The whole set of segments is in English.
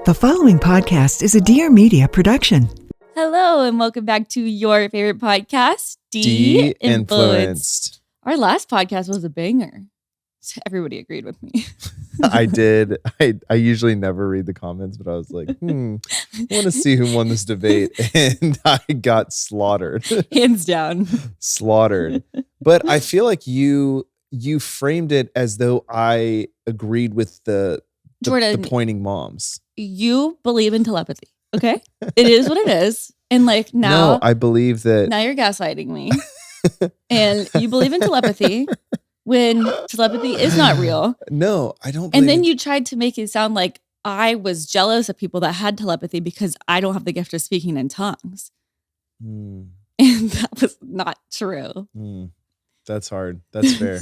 The following podcast is a Dear Media production. Hello, and welcome back to your favorite podcast, De-influenced. Our last podcast was a banger. Everybody agreed with me. I did. I usually never read the comments, but I was like, I want to see who won this debate. And I got slaughtered. Hands down. Slaughtered. But I feel like you framed it as though I agreed with the Jordan, pointing moms. You believe in telepathy, okay? It is what it is. And like now, No, I believe that. Now you're gaslighting me. And you believe in telepathy when telepathy is not real. No, I don't. And then you tried to make it sound like I was jealous of people that had telepathy because I don't have the gift of speaking in tongues. And that was not true. That's hard. That's fair.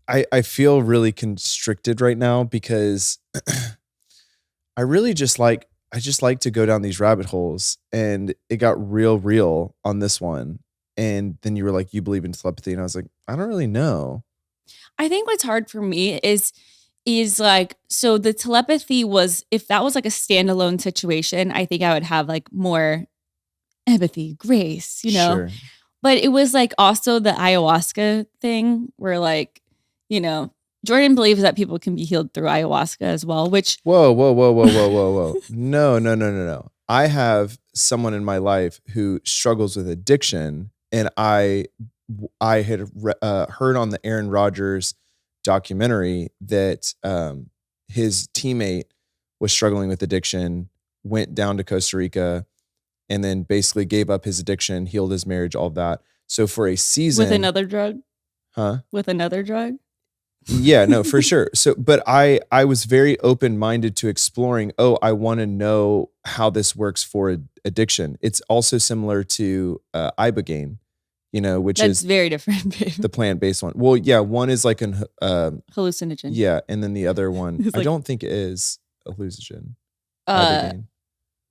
I feel really constricted right now because I just like to go down these rabbit holes, and it got real on this one. And then you were like, you believe in telepathy. And I was like, I don't really know. I think what's hard for me is like, so the telepathy was, if that was like a standalone situation, I think I would have like more empathy, grace, you know? Sure. But it was like also the ayahuasca thing where like, you know, Jordan believes that people can be healed through ayahuasca as well, which... Whoa. No. I have someone in my life who struggles with addiction, and I had heard on the Aaron Rodgers documentary that his teammate was struggling with addiction, went down to Costa Rica, and then basically gave up his addiction, healed his marriage, all of that. So for a season... With another drug? Huh? With another drug? Yeah, no, for sure. So, but I was very open-minded to exploring, I want to know how this works for addiction. It's also similar to ibogaine, which is very different, babe. The plant-based one. Well, yeah, one is like an hallucinogen. Yeah, and then the other one, I don't think it is a hallucinogen. Ibogaine.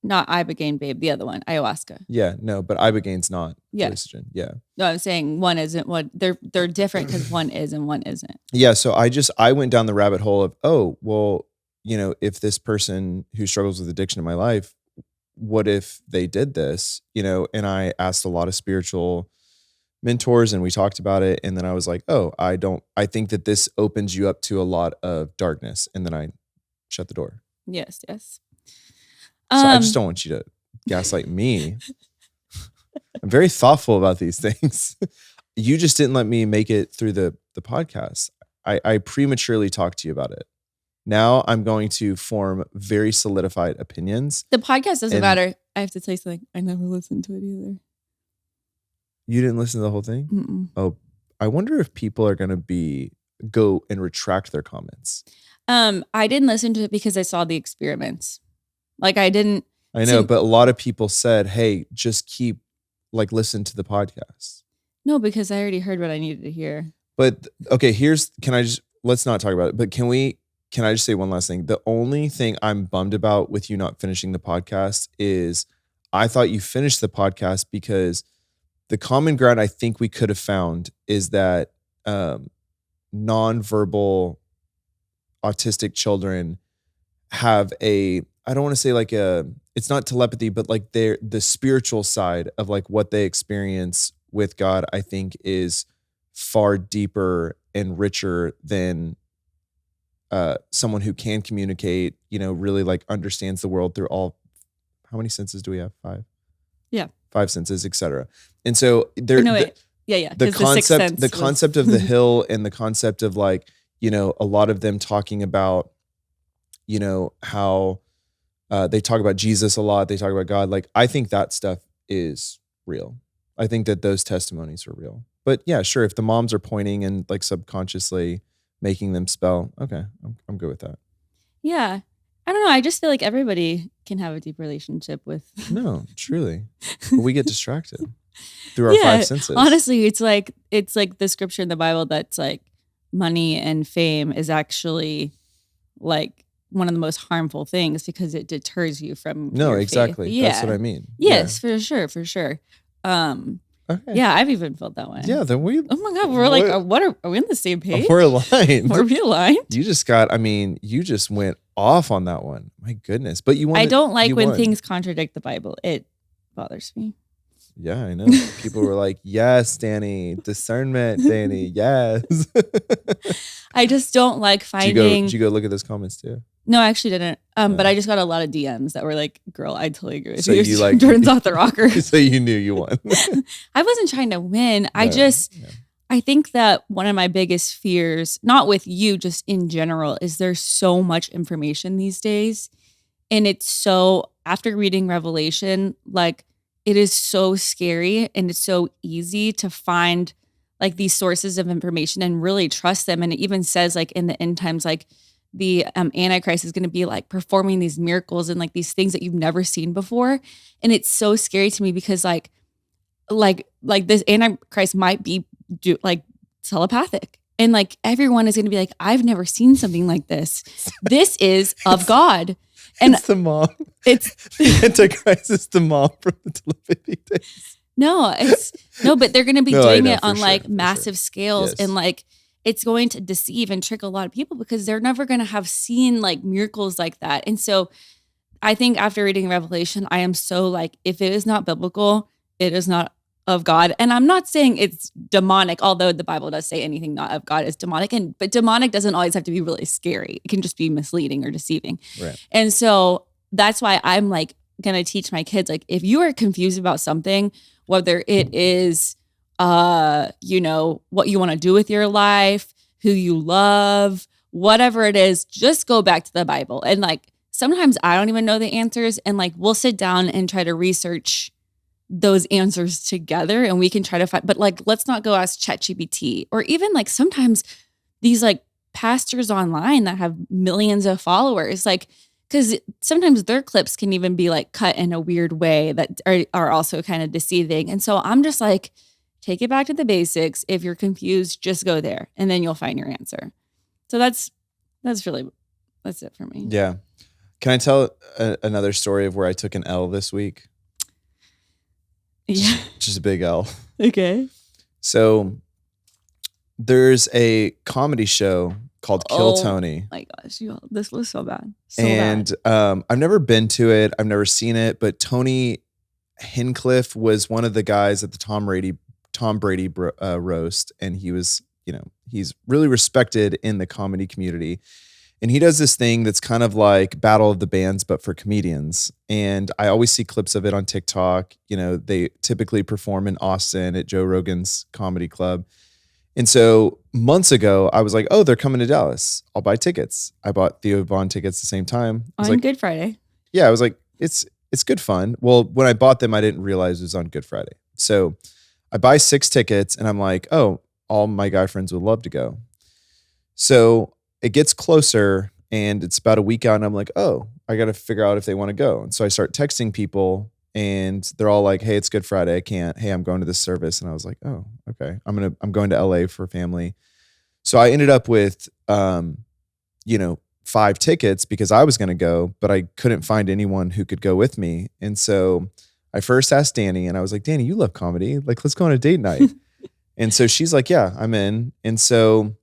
Not ibogaine, babe. The other one, ayahuasca. Yeah, no, but ibogaine's not hallucinogen. Yeah. No, I'm saying one isn't one. They're different because one is and one isn't. Yeah. So I went down the rabbit hole of, if this person who struggles with addiction in my life, what if they did this? And I asked a lot of spiritual mentors, and we talked about it. And then I was like, I think that this opens you up to a lot of darkness. And then I shut the door. Yes. So I just don't want you to gaslight me. I'm very thoughtful about these things. You just didn't let me make it through the podcast. I prematurely talked to you about it. Now I'm going to form very solidified opinions. The podcast doesn't matter. I have to tell you something. I never listened to it either. You didn't listen to the whole thing? Mm-mm. Oh, I wonder if people are going to go and retract their comments. I didn't listen to it because I saw the experiments. Like I didn't. I know, but a lot of people said, hey, just keep listen to the podcast. No, because I already heard what I needed to hear. But okay, let's not talk about it, but can I just say one last thing? The only thing I'm bummed about with you not finishing the podcast is I thought you finished the podcast because the common ground I think we could have found is that nonverbal autistic children have I don't want to say it's not telepathy, but the spiritual side of what they experience with God, I think is far deeper and richer than someone who can communicate, really understands the world through all. How many senses do we have? 5? Yeah. 5 senses, etc. And so there, the concept of the hill and the concept of a lot of them talking about, how they talk about Jesus a lot. They talk about God. I think that stuff is real. I think that those testimonies are real. But yeah, sure. If the moms are pointing and subconsciously making them spell, okay, I'm good with that. Yeah. I don't know. I just feel like everybody can have a deep relationship with. No, truly. But we get distracted through our 5 senses. Honestly, it's like the scripture in the Bible that's money and fame is actually one of the most harmful things because it deters you from your exactly. faith. Yeah. That's what I mean. Yes, for sure. Okay. Yeah, I've even felt that way. Yeah, then we. Oh my God, we're are we on the same page? We're aligned. Are we aligned? You just went off on that one. My goodness. But I don't like when things contradict the Bible. It bothers me. Yeah, I know. People were like, yes, Dani, discernment, Dani, yes. I just don't like finding. Did you go look at those comments too? No, I actually didn't. But I just got a lot of DMs that were like, girl, I totally agree with So you. you like Jordan's off the rocker. So you knew you won. I wasn't trying to win. I think that one of my biggest fears, not with you, just in general, is there's so much information these days. And it's so, after reading Revelation, like it is so scary and it's so easy to find like these sources of information and really trust them. And it even says like in the end times, like the Antichrist is going to be like performing these miracles and like these things that you've never seen before. And it's so scary to me because like this Antichrist might be telepathic. And like everyone is going to be like, I've never seen something like this. This is of God. And it's the mom. It's the Antichrist is the mom from the telepathy days. No, but they're going to be doing it on like massive scales. Yes. And like, it's going to deceive and trick a lot of people because they're never going to have seen like miracles like that. And so I think after reading Revelation, I am so like, if it is not biblical, it is not of God. And I'm not saying it's demonic, although the Bible does say anything not of God is demonic. But demonic doesn't always have to be really scary. It can just be misleading or deceiving. Right. And so that's why I'm like going to teach my kids, like, if you are confused about something, whether it is, what you want to do with your life, who you love, whatever it is, just go back to the Bible. And like, sometimes I don't even know the answers. And like, we'll sit down and try to research those answers together and we can try to find, but like, let's not go ask ChatGPT or even like sometimes these like pastors online that have millions of followers, like, because sometimes their clips can even be like cut in a weird way that are also kind of deceiving. And so I'm just like, take it back to the basics. If you're confused, just go there and then you'll find your answer. So that's it for me. Yeah. Can I tell another story of where I took an L this week? Yeah. Just a big L. Okay. So there's a comedy show called Kill Tony. Oh my gosh, this was so bad. I've never been to it. I've never seen it, but Tony Hinchcliffe was one of the guys at the Tom Brady roast. And he was, he's really respected in the comedy community. And he does this thing that's kind of like Battle of the Bands, but for comedians. And I always see clips of it on TikTok. They typically perform in Austin at Joe Rogan's comedy club. And so months ago, I was like, oh, they're coming to Dallas. I'll buy tickets. I bought Theo Von tickets at the same time. I was on like, Good Friday. Yeah, I was like, it's good fun. Well, when I bought them, I didn't realize it was on Good Friday. So I buy 6 tickets and I'm like, oh, all my guy friends would love to go. So it gets closer and it's about a week out and I'm like, oh, I got to figure out if they want to go. And so I start texting people and they're all like, hey, it's Good Friday. I can't. Hey, I'm going to this service. And I was like, oh, okay. I'm going to LA for family. So I ended up with, 5 tickets because I was going to go, but I couldn't find anyone who could go with me. And so I first asked Dani and I was like, Dani, you love comedy. Like, let's go on a date night. And so she's like, yeah, I'm in. And so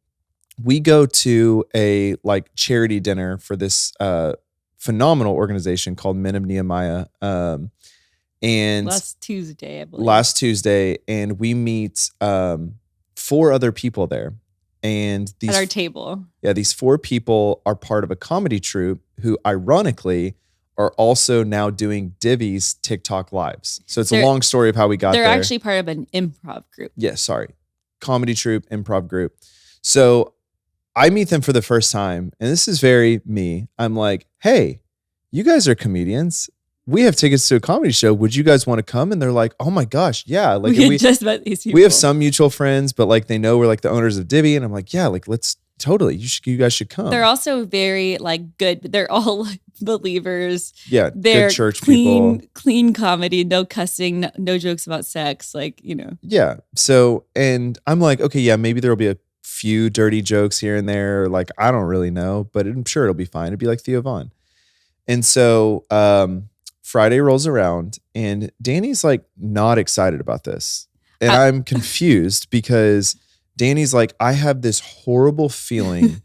we go to a like charity dinner for this phenomenal organization called Men of Nehemiah. And last Tuesday, I believe. And we meet 4 other people there. And these at our table. Yeah, these 4 people are part of a comedy troupe who ironically are also now doing Divvy's TikTok lives. So it's a long story of how we got there. They're actually part of an improv group. Yeah, sorry. Comedy troupe, improv group. So I meet them for the first time, and this is very me. I'm like, hey, you guys are comedians. We have tickets to a comedy show. Would you guys want to come? And they're like, oh my gosh, yeah. Like we just met these people. We have some mutual friends, but like they know we're like the owners of Divvy. And I'm like, yeah, like let's totally, you guys should come. They're also very like good. They're all like believers. Yeah, they're good church people. Clean comedy, no cussing, no jokes about sex, like, Yeah. So, and I'm like, okay, yeah, maybe there'll be a few dirty jokes here and there. Like, I don't really know, but I'm sure it'll be fine. It'd be like Theo Von. And so Friday rolls around and Dani's like not excited about this. And I'm confused because Dani's like, I have this horrible feeling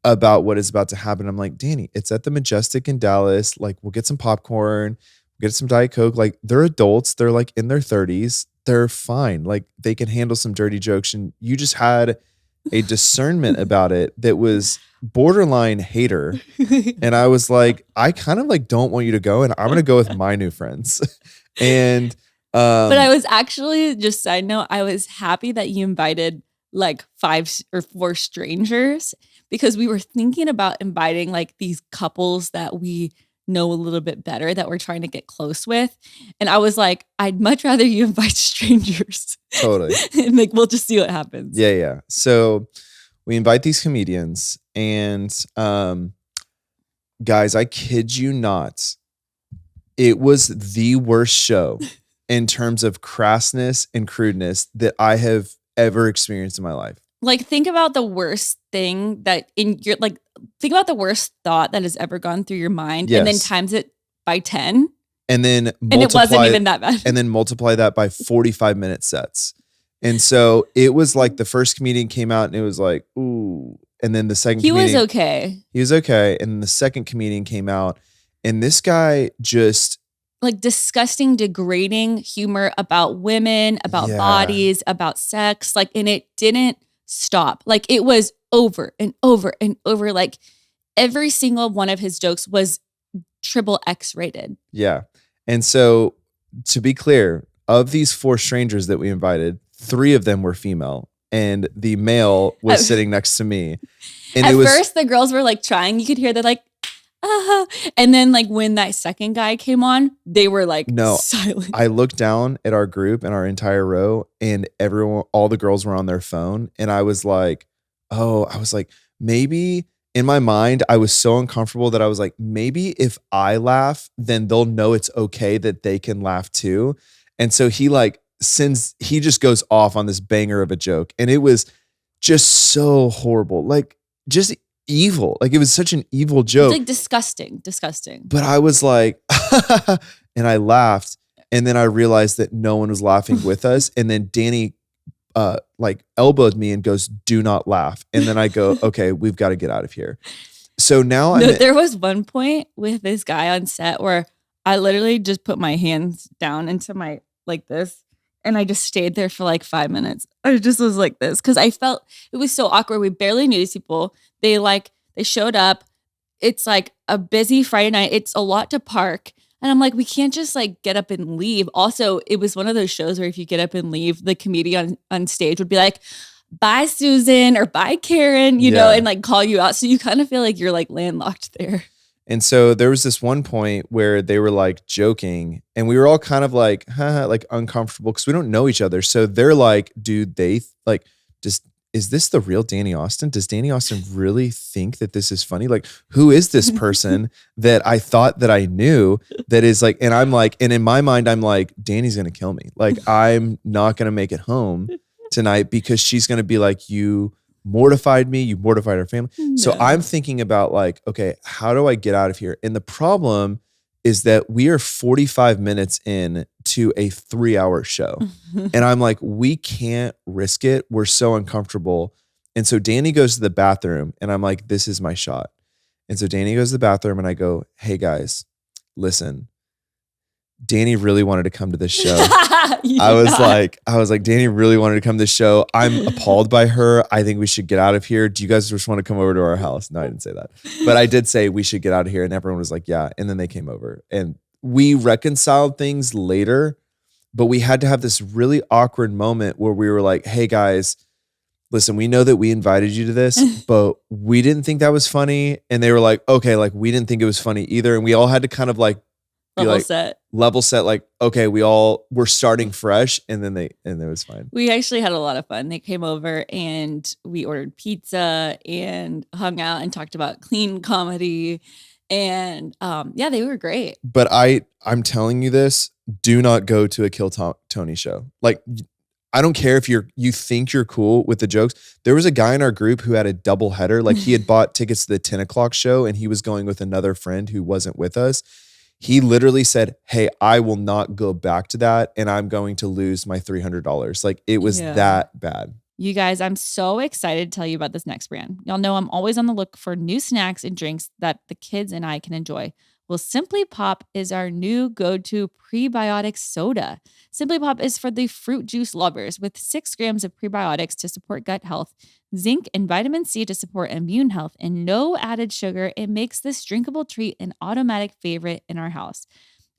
about what is about to happen. I'm like, Dani, it's at the Majestic in Dallas. Like, we'll get some popcorn, get some Diet Coke. Like, they're adults. They're like in their 30s. They're fine. Like, they can handle some dirty jokes. And you just had a discernment about it that was borderline hater. And I was like, I kind of like don't want you to go, and I'm going to go with my new friends. And but I was actually, just side note, I was happy that you invited like 5 or 4 strangers, because we were thinking about inviting like these couples that we know a little bit better, that we're trying to get close with. And I was like, I'd much rather you invite strangers. Totally. And like, we'll just see what happens. Yeah. So we invite these comedians, and guys, I kid you not, it was the worst show in terms of crassness and crudeness that I have ever experienced in my life. Like, think about the worst thing that think about the worst thought that has ever gone through your mind, Yes. and then times it by 10. And then It wasn't even that bad. And then multiply that by 45-minute sets. And so it was like the first comedian came out and it was like, ooh. And then the second comedian. He was okay. He was okay. And then the second comedian came out, and this guy just. Like, disgusting, degrading humor about women, about bodies, about sex. Like, and it didn't stop. Like, it was over and over and over. Like, every single one of his jokes was triple X rated. Yeah. And so, to be clear, of these 4 strangers that we invited, 3 of them were female, and the male was sitting next to me. And at first, the girls were like trying. You could hear they're like, and then like when that second guy came on, they were like silent. I looked down at our group and our entire row, and all the girls were on their phone. And I was like, maybe in my mind, I was so uncomfortable that I was like, maybe if I laugh, then they'll know it's okay that they can laugh too. And so he just goes off on this banger of a joke. And it was just so horrible. Like, just evil. Like, it was such an evil joke. It's like disgusting. But I was like, and I laughed. And then I realized that no one was laughing with us. And then Dani like elbowed me and goes, "Do not laugh." And then I go, okay, we've got to get out of here. So now there was one point with this guy on set where I literally just put my hands down into my, like this, and I just stayed there for like 5 minutes. I just was like this, because I felt it was so awkward. We barely knew these people. They showed up. It's like a busy Friday night. It's a lot to park. And I'm like, we can't just like get up and leave. Also, it was one of those shows where if you get up and leave, the comedian on stage would be like, "Bye, Susan," or "Bye, Karen," you know, and like call you out. So you kind of feel like you're like landlocked there. And so there was this one point where they were like joking, and we were all kind of like, like uncomfortable because we don't know each other. So they're like, dude, is this the real Dani Austin? Does Dani Austin really think that this is funny? Like, who is this person that I thought that I knew that is like, and I'm like, and in my mind, I'm like, Dani's going to kill me. Like, I'm not going to make it home tonight because she's going to be like, you mortified me. You mortified our family. No. So I'm thinking about like, okay, how do I get out of here? And the problem is that we are 45 minutes in to a 3-hour show. And I'm like, we can't risk it. We're so uncomfortable. And so Dani goes to the bathroom, and I'm like, this is my shot. And so Dani goes to the bathroom, and I go, hey guys, listen, Dani really wanted to come to this show. I was like, Dani really wanted to come to this show. I'm appalled by her. I think we should get out of here. Do you guys just want to come over to our house? No, I didn't say that. But I did say we should get out of here. And everyone was like, yeah. And then they came over. And we reconciled things later. But we had to have this really awkward moment where we were like, hey guys, listen, we know that we invited you to this, but we didn't think that was funny. And they were like, okay, like we didn't think it was funny either. And we all had to kind of like, level set, like, okay, we're starting fresh, and then it was fine. We actually had a lot of fun. They came over and we ordered pizza and hung out and talked about clean comedy. And they were great. But I'm telling you this, do not go to a Kill Tony show. Like, I don't care if you think you're cool with the jokes. There was a guy in our group who had a double header. Like, he had bought tickets to the 10 o'clock show, and he was going with another friend who wasn't with us. He literally said, hey, I will not go back to that, and I'm going to lose my $300. Like, it was that bad. You guys, I'm so excited to tell you about this next brand. Y'all know I'm always on the look for new snacks and drinks that the kids and I can enjoy. Well, Simply Pop is our new go-to prebiotic soda. Simply Pop is for the fruit juice lovers with 6 grams of prebiotics to support gut health, zinc and vitamin C to support immune health, and no added sugar. It makes this drinkable treat an automatic favorite in our house.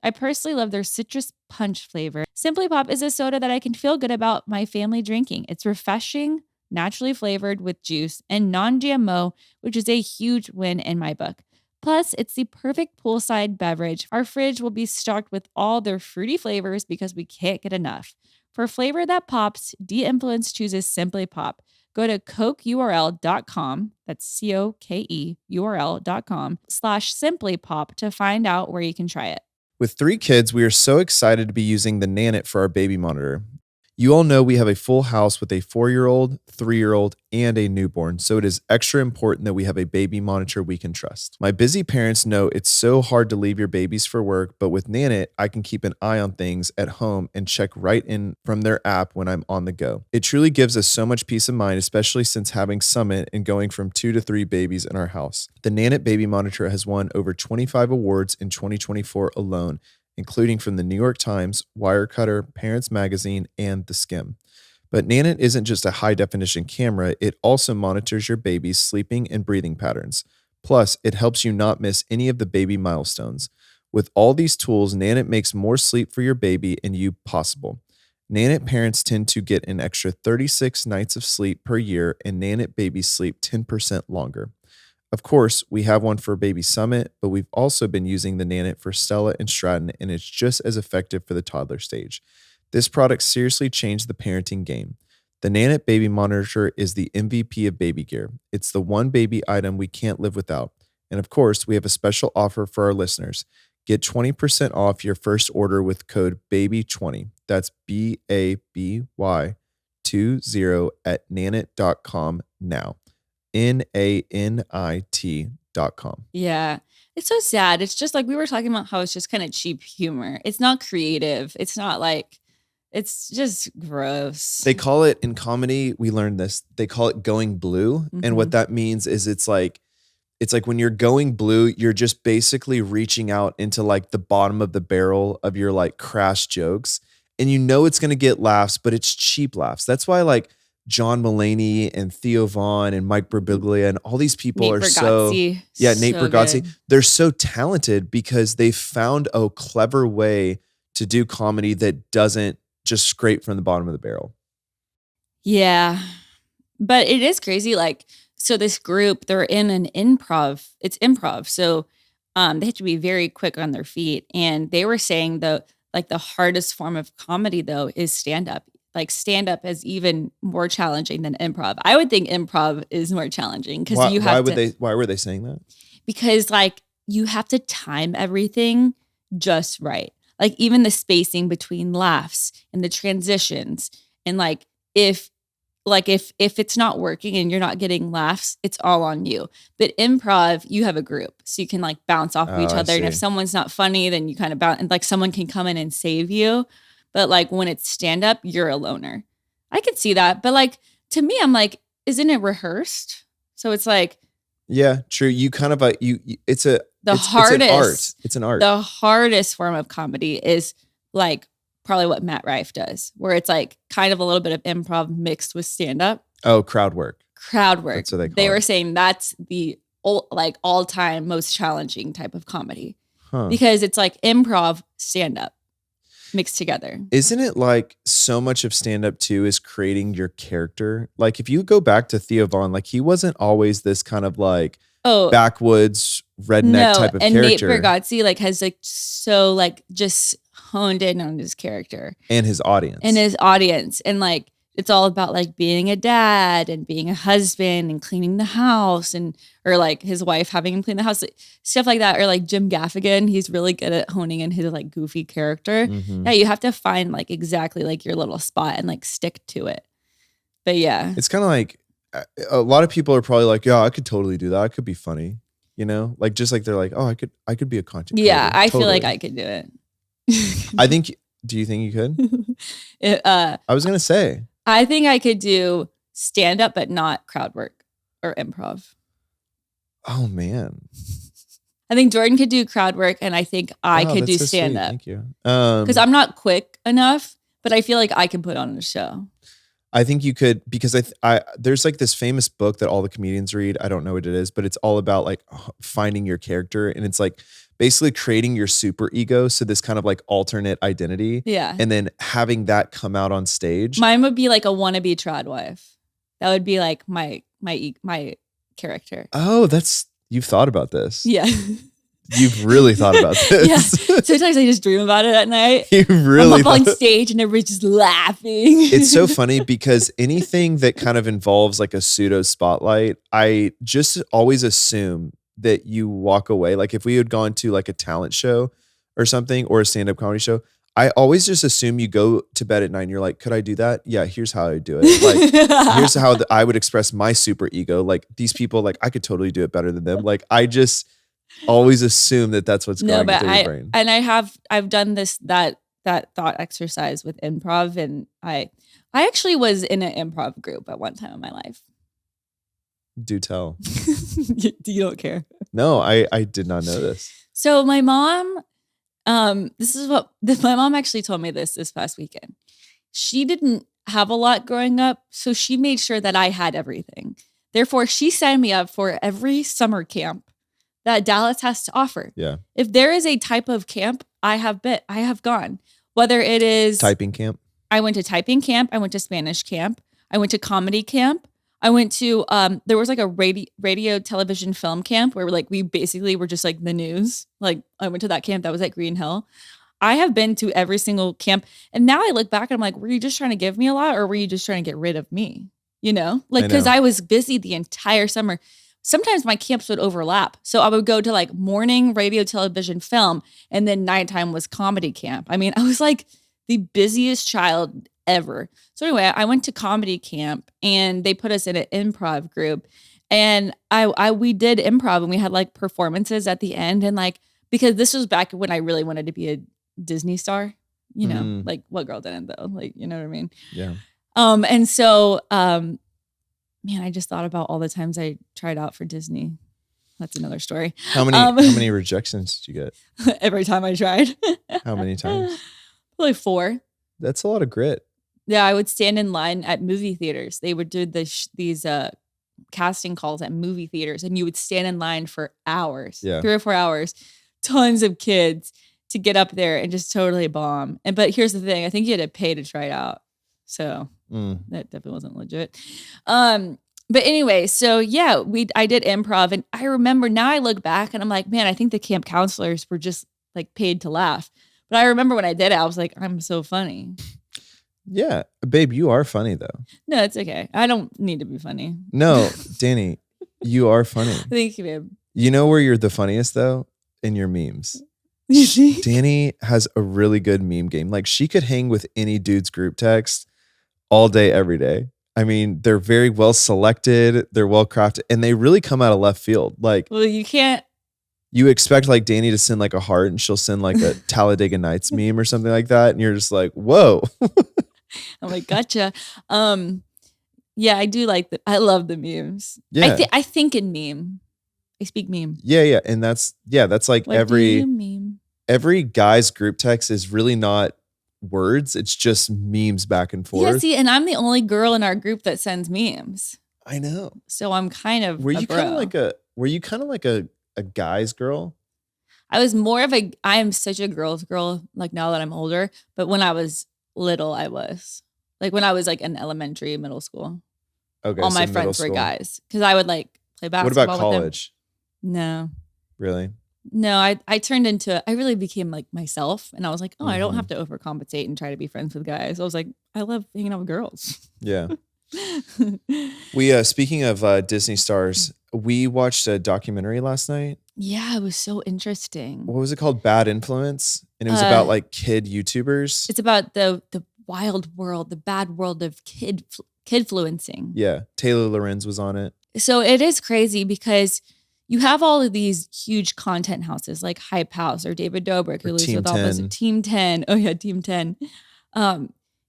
I personally love their citrus punch flavor. Simply Pop is a soda that I can feel good about my family drinking. It's refreshing, naturally flavored with juice, and non-GMO, which is a huge win in my book. Plus, it's the perfect poolside beverage. Our fridge will be stocked with all their fruity flavors because we can't get enough. For flavor that pops, D-Influence chooses Simply Pop. Go to cokeurl.com, that's COKE url.com/simplypop to find out where you can try it. With 3 kids, we are so excited to be using the Nanit for our baby monitor. You all know we have a full house with a 4-year-old, 3-year-old, and a newborn, so it is extra important that we have a baby monitor we can trust. My busy parents know it's so hard to leave your babies for work, but with Nanit, I can keep an eye on things at home and check right in from their app when I'm on the go. It truly gives us so much peace of mind, especially since having Summit and going from 2 to 3 babies in our house. The Nanit baby monitor has won over 25 awards in 2024 alone, including from the New York Times, Wirecutter, Parents Magazine, and The Skim. But Nanit isn't just a high-definition camera, it also monitors your baby's sleeping and breathing patterns. Plus, it helps you not miss any of the baby milestones. With all these tools, Nanit makes more sleep for your baby and you possible. Nanit parents tend to get an extra 36 nights of sleep per year, and Nanit babies sleep 10% longer. Of course, we have one for Baby Summit, but we've also been using the Nanit for Stella and Stratton, and it's just as effective for the toddler stage. This product seriously changed the parenting game. The Nanit baby monitor is the MVP of baby gear. It's the one baby item we can't live without. And of course, we have a special offer for our listeners. Get 20% off your first order with code BABY20. That's BABY20 at nanit.com now. NANIT.com. Yeah. It's so sad. It's just like we were talking about how it's just kind of cheap humor. It's not creative. It's not like, it's just gross. They call it in comedy, we learned this, they call it going blue. Mm-hmm. And what that means is it's like when you're going blue, you're just basically reaching out into like the bottom of the barrel of your like crass jokes. And you know it's going to get laughs, but it's cheap laughs. That's why like John Mulaney and Theo Vaughn and Mike Birbiglia and all these people Nate are Bargatze. Nate Bargatze. Good. They're so talented because they found a clever way to do comedy that doesn't just scrape from the bottom of the barrel. Yeah. But it is crazy. Like, so this group, they're in an improv. It's improv. So they have to be very quick on their feet. And they were saying the hardest form of comedy though is stand-up. Like stand-up is even more challenging than improv. I would think improv is more challenging because you have why were they saying that? Because like you have to time everything just right. Like even the spacing between laughs and the transitions. And like if it's not working and you're not getting laughs, it's all on you. But improv, you have a group. So you can like bounce off of each other. And if someone's not funny, then you kind of bounce and like someone can come in and save you. But like when it's stand up, you're a loner. I could see that. But like to me, I'm like, isn't it rehearsed? So it's like, yeah, true. You kind of it's an art. The hardest form of comedy is like probably what Matt Rife does, where it's like kind of a little bit of improv mixed with stand up. Oh, crowd work. That's what they were saying that's the all time most challenging type of comedy because it's like improv stand up mixed together. Isn't it like so much of stand-up too is creating your character? Like if you go back to Theo Vaughn, like he wasn't always this kind of like backwoods redneck type of character. And Nate Bargatze like has like so like just honed in on his character. And his audience. And like it's all about like being a dad and being a husband and cleaning the house or like his wife having him clean the house, stuff like that. Or like Jim Gaffigan, he's really good at honing in his like goofy character. Mm-hmm. Yeah, you have to find like exactly like your little spot and like stick to it. But yeah. It's kind of like a lot of people are probably like, yeah, I could totally do that. I could be funny, you know? Like just like they're like, oh, I could be a content creator. Yeah, I feel like I could do it. Do you think you could? I was going to say. I think I could do stand up, but not crowd work or improv. Oh man. I think Jordan could do crowd work, and I think I Wow, could that's do so stand sweet. up. Thank you. Because I'm not quick enough, but I feel like I can put on a show. I think you could, because there's like this famous book that all the comedians read. I don't know what it is, but it's all about like finding your character, and it's like basically creating your super ego. So this kind of like alternate identity. Yeah. And then having that come out on stage. Mine would be like a wannabe trad wife. That would be like my character. Oh, you've thought about this. Yeah. You've really thought about this. Yeah. Sometimes I just dream about it at night. You really I'm up on stage and everybody's just laughing. It's so funny because anything that kind of involves like a pseudo spotlight, I just always assume that you walk away. Like if we had gone to like a talent show or something, or a stand-up comedy show, I always just assume you go to bed at night and you're like, could I do that? Yeah, here's how I do it. Like, here's how I would express my super ego. Like these people, like I could totally do it better than them. Like I just always assume that that's what's going through your brain. And I've done that thought exercise with improv, and I actually was in an improv group at one time in my life. Do tell. You don't care. No, I did not know this. So my mom, my mom actually told me this past weekend. She didn't have a lot growing up, so she made sure that I had everything. Therefore, she signed me up for every summer camp that Dallas has to offer. Yeah. If there is a type of camp, I have gone. Whether it is typing camp. I went to typing camp. I went to Spanish camp. I went to comedy camp. I went to, there was like a radio, television, film camp where we basically were just like the news. Like I went to that camp that was at Green Hill. I have been to every single camp. And now I look back and I'm like, were you just trying to give me a lot, or were you just trying to get rid of me? You know, like, cause I was busy the entire summer. Sometimes my camps would overlap. So I would go to like morning radio, television, film, and then nighttime was comedy camp. I mean, I was like the busiest child ever. So anyway, I went to comedy camp and they put us in an improv group, and we did improv, and we had like performances at the end, and like, because this was back when I really wanted to be a Disney star, you know, like what girl didn't though? Like, you know what I mean? Yeah. And so, man, I just thought about all the times I tried out for Disney. That's another story. How many rejections did you get? Every time I tried. How many times? Probably 4. That's a lot of grit. Yeah, I would stand in line at movie theaters. They would do these casting calls at movie theaters, and you would stand in line for hours, 3 or 4 hours, tons of kids to get up there and just totally bomb. But here's the thing: I think you had to pay to try it out, so that definitely wasn't legit. But anyway, so yeah, I did improv, and I remember now I look back and I'm like, man, I think the camp counselors were just like paid to laugh. But I remember when I did it, I was like, I'm so funny. Yeah, babe, you are funny though. No, it's okay. I don't need to be funny. No, Dani, you are funny. Thank you, babe. You know where you're the funniest though? In your memes. You see? Dani has a really good meme game. Like she could hang with any dude's group text all day, every day. I mean, they're very well selected. They're well crafted, and they really come out of left field. Like, well, you can't. You expect like Dani to send like a heart, and she'll send like a Talladega Nights meme or something like that, and you're just like, whoa. I'm like, gotcha. Yeah, I do like I love the memes. Yeah, I think in meme. I speak meme. Yeah, and that's like what every guy's group text is really not words. It's just memes back and forth. Yeah, see, and I'm the only girl in our group that sends memes. I know. So I'm kind of. Were you kind of like a guy's girl? I was more of I am such a girl's girl, like now that I'm older. But when I was little, I was. Like when I was like in elementary, middle school. Okay. All my friends were guys. Because I would like play basketball. What about college? No. Really? No, I turned into, I really became like myself. And I was like, oh, I don't have to overcompensate and try to be friends with guys. I was like, I love hanging out with girls. Yeah. We, speaking of Disney stars, we watched a documentary last night. Yeah, it was so interesting. What was it called? Bad Influence? And it was about like kid YouTubers. It's about the wild world, the bad world of kidfluencing. Yeah. Taylor Lorenz was on it. So it is crazy because you have all of these huge content houses like Hype House or David Dobrik, who lives with all this Team 10. Oh yeah, Team 10. You know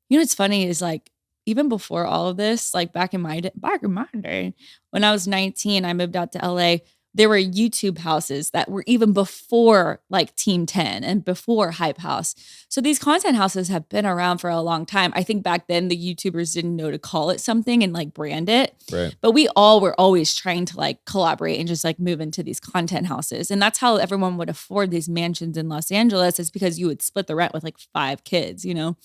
what's funny is like even before all of this, like back in my day, when I was 19, I moved out to LA. There were YouTube houses that were even before like Team 10 and before Hype House. So these content houses have been around for a long time. I think back then the YouTubers didn't know to call it something and like brand it. Right. But we all were always trying to like collaborate and just like move into these content houses. And that's how everyone would afford these mansions in Los Angeles, is because you would split the rent with like 5 kids, you know?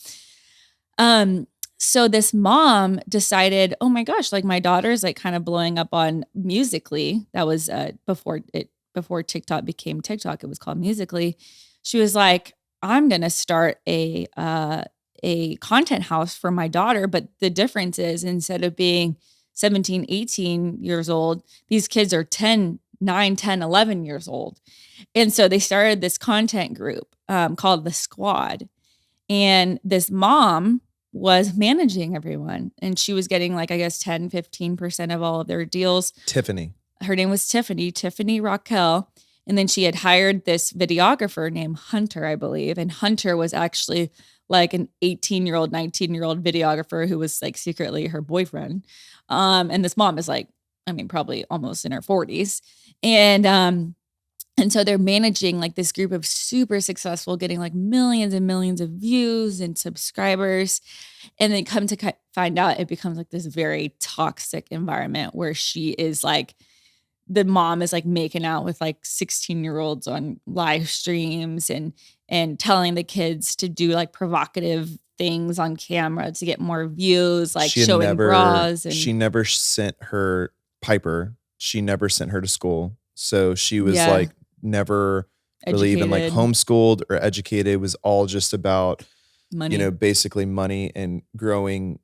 So this mom decided, oh my gosh, like my daughter's like kind of blowing up on Musically. That was before TikTok became TikTok. It was called Musically. She was like, I'm gonna start a content house for my daughter, but the difference is, instead of being 17, 18 years old, these kids are 9, 10, 11 years old. And so they started this content group called The Squad. And this mom was managing everyone, and she was getting like, I guess 10, 15% of all of their deals. Tiffany. Her name was Tiffany Raquel. And then she had hired this videographer named Hunter, I believe. And Hunter was actually like an 18-year-old, 19-year-old videographer who was like secretly her boyfriend. And this mom is like, I mean, probably almost in her 40s. And so they're managing like this group of super successful, getting like millions and millions of views and subscribers. And then come to find out, it becomes like this very toxic environment where she is like, the mom is like making out with like 16-year-olds on live streams and telling the kids to do like provocative things on camera to get more views, like showing bras. And she never sent her Piper. She never sent her to school. So she was like never really even like homeschooled or educated. It was all just about money, you know, basically money and growing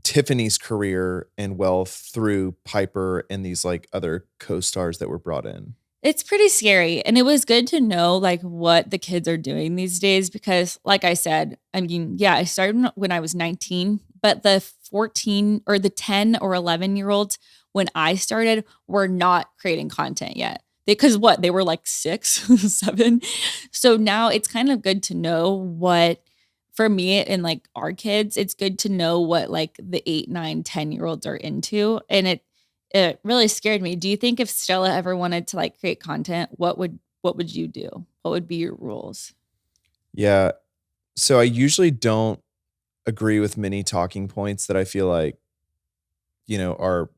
Tiffany's career and wealth through Piper and these like other co-stars that were brought in. It's pretty scary. And it was good to know like what the kids are doing these days, because like I said, I mean, yeah, I started when I was 19, but the 14 or the 10 or 11-year-olds when I started were not creating content yet. Because they were like 6, 7. So now it's kind of good to know what, for me and like our kids, it's good to know what like the 8, 9, 10-year-olds are into. And it really scared me. Do you think if Stella ever wanted to like create content, what would you do? What would be your rules? Yeah. So I usually don't agree with many talking points that I feel like, you know, are,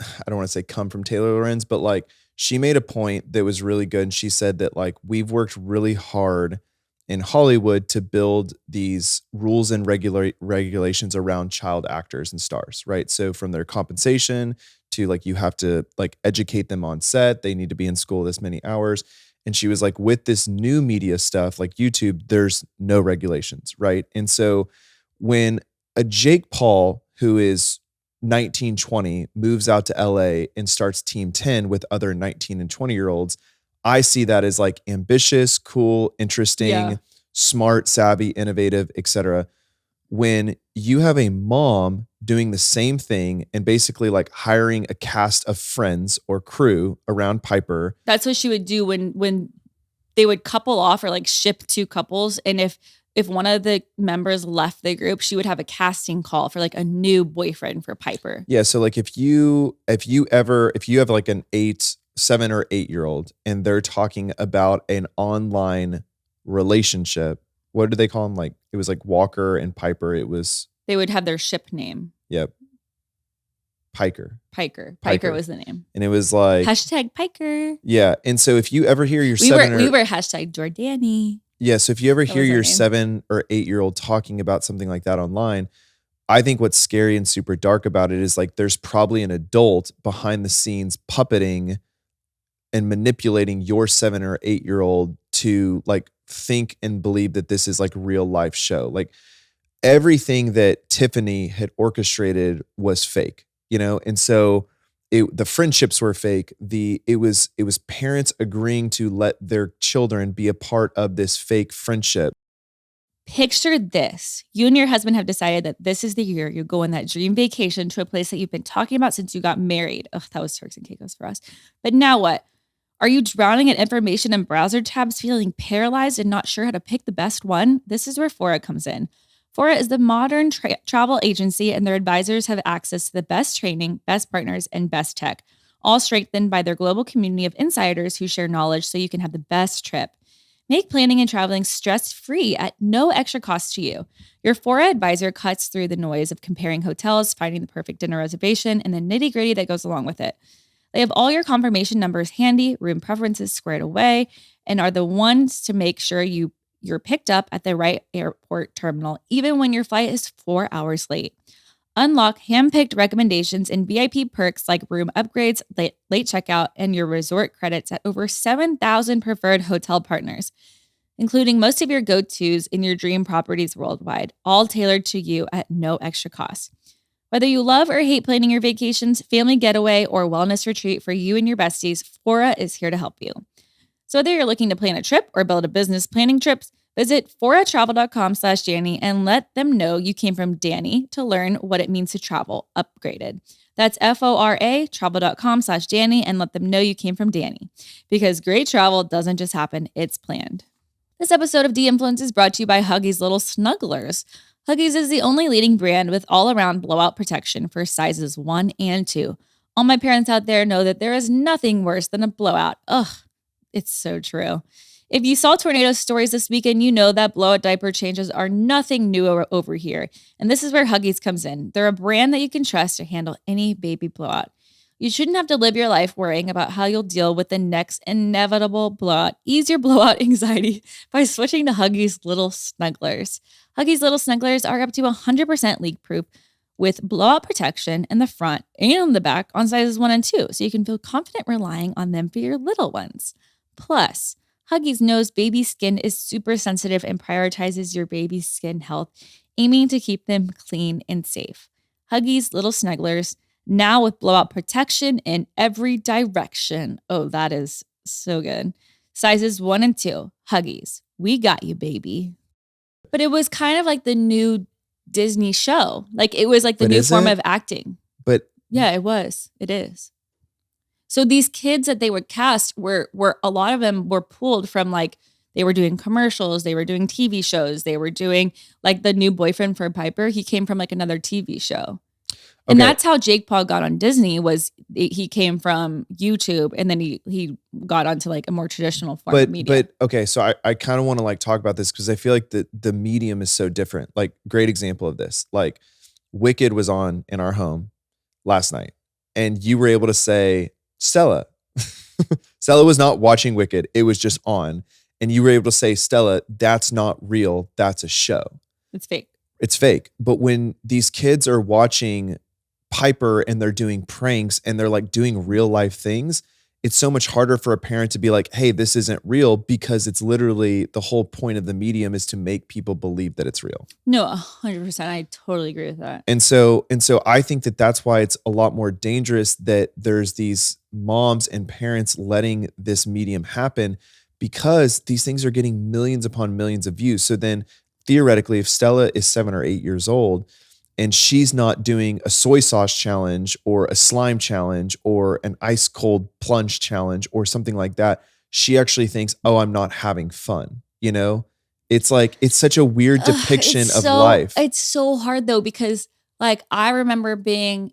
I don't want to say come from Taylor Lorenz, but like she made a point that was really good. And she said that like, we've worked really hard in Hollywood to build these rules and regulations around child actors and stars, right? So from their compensation to like, you have to like educate them on set. They need to be in school this many hours. And she was like, with this new media stuff like YouTube, there's no regulations, right? And so when a Jake Paul, who is 19, 20, moves out to LA and starts Team 10 with other 19 and 20-year-olds, I see that as like ambitious, cool, interesting, smart, savvy, innovative, etc. When you have a mom doing the same thing and basically like hiring a cast of friends or crew around Piper. That's what she would do when they would couple off or like ship 2 couples. And if one of the members left the group, she would have a casting call for like a new boyfriend for Piper. Yeah. So like if you have like an 7 or 8-year-old and they're talking about an online relationship, what do they call them? Like it was like Walker and Piper. They would have their ship name. Yep. Piker was the name. And it was like #Piker. Yeah. And so if you ever hear your we were #Jordani. Yeah. So if you ever hear your 7 or 8-year-old talking about something like that online, I think what's scary and super dark about it is like there's probably an adult behind the scenes puppeting and manipulating your 7 or 8-year-old to like think and believe that this is like real life show. Like everything that Tiffany had orchestrated was fake, you know? And so the friendships were fake. It was parents agreeing to let their children be a part of this fake friendship. Picture this. You and your husband have decided that this is the year you go on that dream vacation to a place that you've been talking about since you got married. Oh, that was Turks and Caicos for us. But now what? Are you drowning in information and browser tabs, feeling paralyzed and not sure how to pick the best one? This is where Fora comes in. Fora is the modern travel agency, and their advisors have access to the best training, best partners, and best tech, all strengthened by their global community of insiders who share knowledge so you can have the best trip. Make planning and traveling stress-free at no extra cost to you. Your Fora advisor cuts through the noise of comparing hotels, finding the perfect dinner reservation, and the nitty-gritty that goes along with it. They have all your confirmation numbers handy, room preferences squared away, and are the ones to make sure you're picked up at the right airport terminal, even when your flight is 4 hours late. Unlock hand-picked recommendations and VIP perks like room upgrades, late checkout, and your resort credits at over 7,000 preferred hotel partners, including most of your go-tos in your dream properties worldwide, all tailored to you at no extra cost. Whether you love or hate planning your vacations, family getaway, or wellness retreat for you and your besties, Fora is here to help you. So whether you're looking to plan a trip or build a business planning trips, visit foratravel.com/Dani and let them know you came from Dani to learn what it means to travel upgraded. That's FORA travel.com/Dani and let them know you came from Dani, because great travel doesn't just happen, it's planned. This episode of De-Influence is brought to you by Huggies Little Snugglers. Huggies is the only leading brand with all-around blowout protection for sizes 1 and 2. All my parents out there know that there is nothing worse than a blowout. Ugh, it's so true. If you saw tornado stories this weekend, you know that blowout diaper changes are nothing new over here. And this is where Huggies comes in. They're a brand that you can trust to handle any baby blowout. You shouldn't have to live your life worrying about how you'll deal with the next inevitable blowout. Ease your blowout anxiety by switching to Huggies Little Snugglers. Huggies Little Snugglers are up to 100% leak-proof with blowout protection in the front and the back on sizes 1 and 2, so you can feel confident relying on them for your little ones. Plus, Huggies knows baby skin is super sensitive and prioritizes your baby's skin health, aiming to keep them clean and safe. Huggies Little Snugglers, now with blowout protection in every direction. Oh, that is so good. Sizes 1 and 2. Huggies. We got you, baby. But it was kind of like the new Disney show. Like it was like the new form of acting. But yeah, it was. It is. So these kids that they would cast were a lot of them were pulled from, like, they were doing commercials, they were doing TV shows, they were doing, like, the new boyfriend for Piper. He came from like another TV show. And that's how Jake Paul got on Disney, was he came from YouTube, and then he got onto like a more traditional form of media. But okay, so I kind of want to like talk about this because I feel like the medium is so different. Like, great example of this, like Wicked was on in our home last night, and you were able to say, Stella was not watching Wicked, it was just on, and you were able to say, Stella, that's not real, that's a show. It's fake. It's fake. But when these kids are watching Piper and they're doing pranks and they're like doing real life things, it's so much harder for a parent to be like, hey, this isn't real, because it's literally the whole point of the medium is to make people believe that it's real. No, 100%. I totally agree with that. And so I think that that's why it's a lot more dangerous that there's these moms and parents letting this medium happen, because these things are getting millions upon millions of views. So then theoretically, if Stella is 7 or 8 years old and she's not doing a soy sauce challenge or a slime challenge or an ice cold plunge challenge or something like that, she actually thinks, oh, I'm not having fun. You know, it's like, it's such a weird depiction of life. It's so hard though, because like I remember being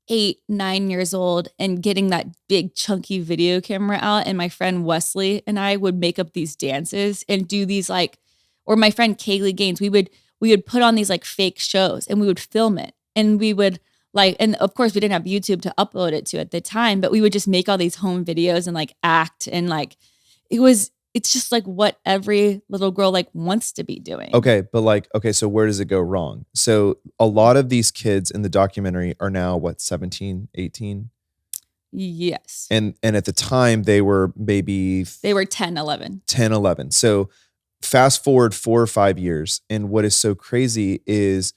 8, 9 years old and getting that big chunky video camera out, and my friend Wesley and I would make up these dances and do these like, or my friend Kaylee Gaines, we would put on these like fake shows and we would film it, and we would like, and of course we didn't have YouTube to upload it to at the time, but we would just make all these home videos and like act, and like it's just like what every little girl like wants to be doing. Okay, but like, okay, so where does it go wrong? So a lot of these kids in the documentary are now what, 17, 18? Yes. And at the time they were 10, 11. So fast forward 4 or 5 years, and what is so crazy is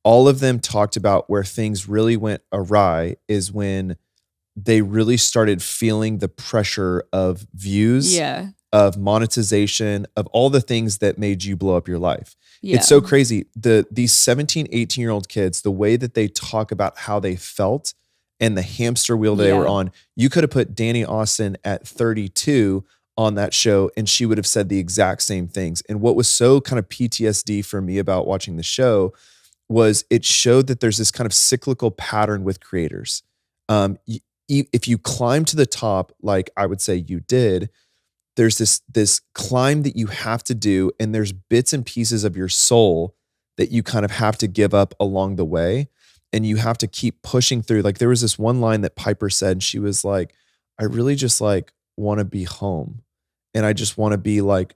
all of them talked about where things really went awry is when they really started feeling the pressure of views, of monetization, of all the things that made you blow up your life. Yeah. It's so crazy. These 17, 18-year-old kids, the way that they talk about how they felt and the hamster wheel they were on, you could have put Danny Austin at 32 on that show, and she would have said the exact same things. And what was so kind of PTSD for me about watching the show was it showed that there's this kind of cyclical pattern with creators. If you climb to the top, like I would say you did, there's this climb that you have to do, and there's bits and pieces of your soul that you kind of have to give up along the way, and you have to keep pushing through. Like there was this one line that Piper said, and she was like, I really just like want to be home, and I just want to be like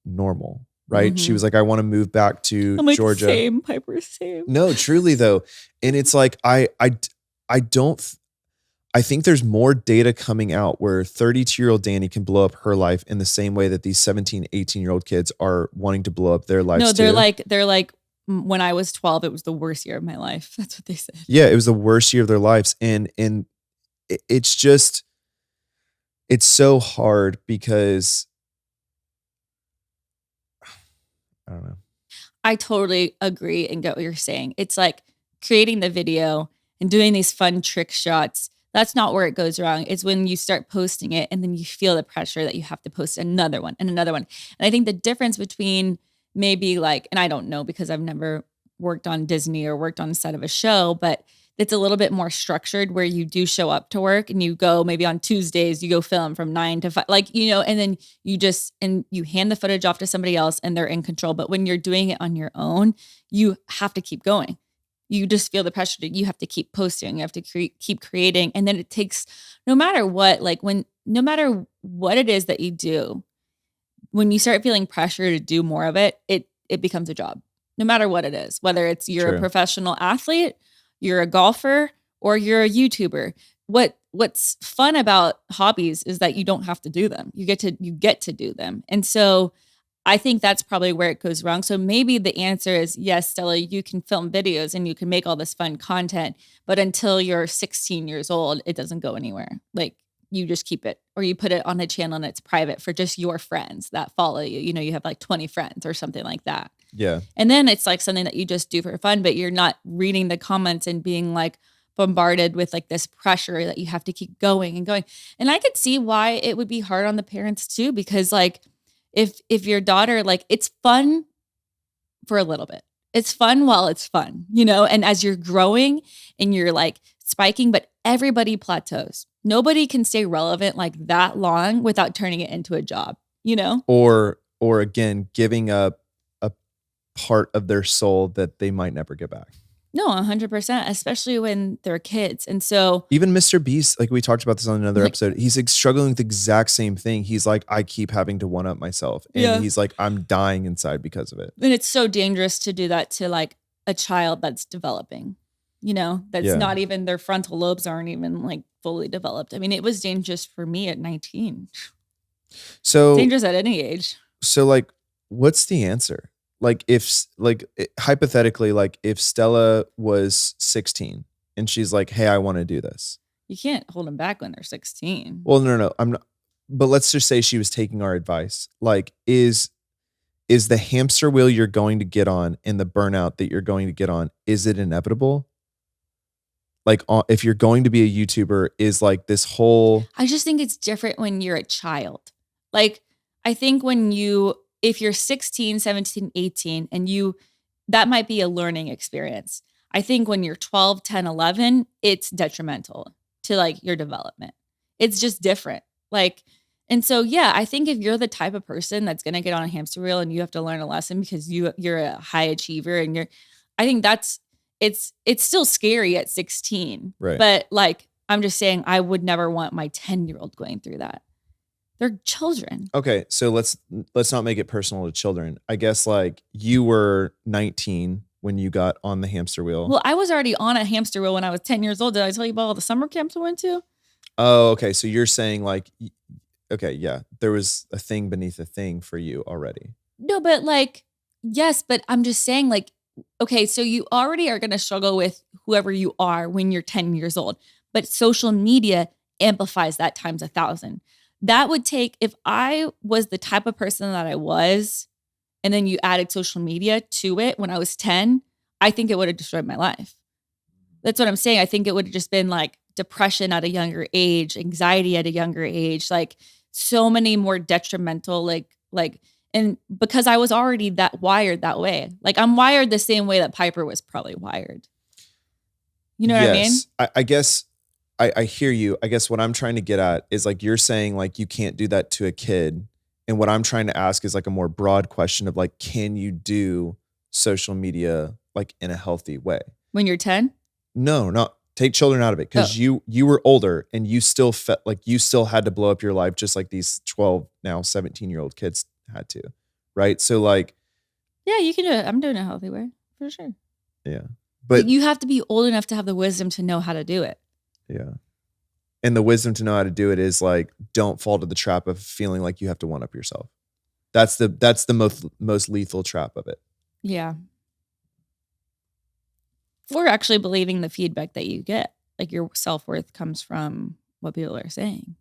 normal, right? She was like, I want to move back to I'm like, Georgia. Same, Piper, same. No, truly though. And it's like, I think there's more data coming out where 32-year-old Dani can blow up her life in the same way that these 17, 18-year-old kids are wanting to blow up their lives. No, they're too. like, when I was 12, it was the worst year of my life. That's what they said. Yeah, it was the worst year of their lives. And it's just, it's so hard because I don't know. I totally agree and get what you're saying. It's like creating the video and doing these fun trick shots. That's not where it goes wrong. It's when you start posting it and then you feel the pressure that you have to post another one and another one. And I think the difference between maybe like, and I don't know because I've never worked on Disney or worked on the set of a show, but it's a little bit more structured where you do show up to work and you go maybe on Tuesdays, you go film from 9 to 5, like, you know, and then you hand the footage off to somebody else and they're in control. But when you're doing it on your own, you have to keep going. You just feel the pressure that you have to keep posting, you have to keep creating. And then it takes, no matter what, no matter what it is that you do, when you start feeling pressure to do more of it, it becomes a job, no matter what it is, whether it's you're True. a professional athlete, you're a golfer, or you're a YouTuber. What's fun about hobbies is that you don't have to do them. You get to do them. And so I think that's probably where it goes wrong. So maybe the answer is yes, Stella, you can film videos and you can make all this fun content, but until you're 16 years old, it doesn't go anywhere. Like you just keep it, or you put it on a channel and it's private for just your friends that follow you. You know, you have like 20 friends or something like that. Yeah. And then it's like something that you just do for fun, but you're not reading the comments and being like bombarded with like this pressure that you have to keep going and going. And I could see why it would be hard on the parents too, because like if your daughter, like it's fun for a little bit. It's fun while it's fun, you know, and as you're growing and you're like spiking, but everybody plateaus. Nobody can stay relevant like that long without turning it into a job, you know? Or again, giving up a part of their soul that they might never get back. No, 100%, especially when they're kids. And so even Mr. Beast, like we talked about this on another episode, he's like struggling with the exact same thing. He's like, I keep having to one up myself. And he's like, I'm dying inside because of it. And it's so dangerous to do that to like a child that's developing, you know, that's not even, their frontal lobes aren't even like fully developed. I mean, it was dangerous for me at 19. So dangerous at any age. So like, what's the answer? Like if hypothetically, like if Stella was 16 and she's like, hey, I want to do this. You can't hold them back when they're 16. Well, no, I'm not. But let's just say she was taking our advice. Like, is the hamster wheel you're going to get on and the burnout that you're going to get on, is it inevitable? Like, if you're going to be a YouTuber, is like this whole... I just think it's different when you're a child. Like, I think if you're 16, 17, 18, and that might be a learning experience. I think when you're 12, 10, 11, it's detrimental to like your development. It's just different. Like, and so, yeah, I think if you're the type of person that's going to get on a hamster wheel and you have to learn a lesson because you're a high achiever and I think it's still scary at 16. Right. But like, I'm just saying I would never want my 10-year-old going through that. They're children. Okay, so let's not make it personal to children. I guess like you were 19 when you got on the hamster wheel. Well, I was already on a hamster wheel when I was 10 years old. Did I tell you about all the summer camps I went to? Oh, okay. So you're saying like, okay, yeah, there was a thing beneath a thing for you already. No, but like, yes, but I'm just saying like, okay, so you already are going to struggle with whoever you are when you're 10 years old, but social media amplifies that times 1,000. That would take, if I was the type of person that I was, and then you added social media to it when I was 10, I think it would have destroyed my life. That's what I'm saying. I think it would have just been like depression at a younger age, anxiety at a younger age, like so many more detrimental, and because I was already wired that way. Like I'm wired the same way that Piper was probably wired. You know what I mean? Yes. I guess I hear you. I guess what I'm trying to get at is like, you're saying like, you can't do that to a kid. And what I'm trying to ask is like a more broad question of like, can you do social media like in a healthy way? When you're 10? No, not take children out of it. Cause you were older and you still felt like you still had to blow up your life just like these 12, now 17-year-old kids had to. Right. So like, yeah, you can do it. I'm doing it a healthy way for sure. Yeah. But you have to be old enough to have the wisdom to know how to do it. Yeah. And the wisdom to know how to do it is like, don't fall to the trap of feeling like you have to one up yourself. That's the most lethal trap of it. Yeah. Or actually believing the feedback that you get. Like your self-worth comes from what people are saying.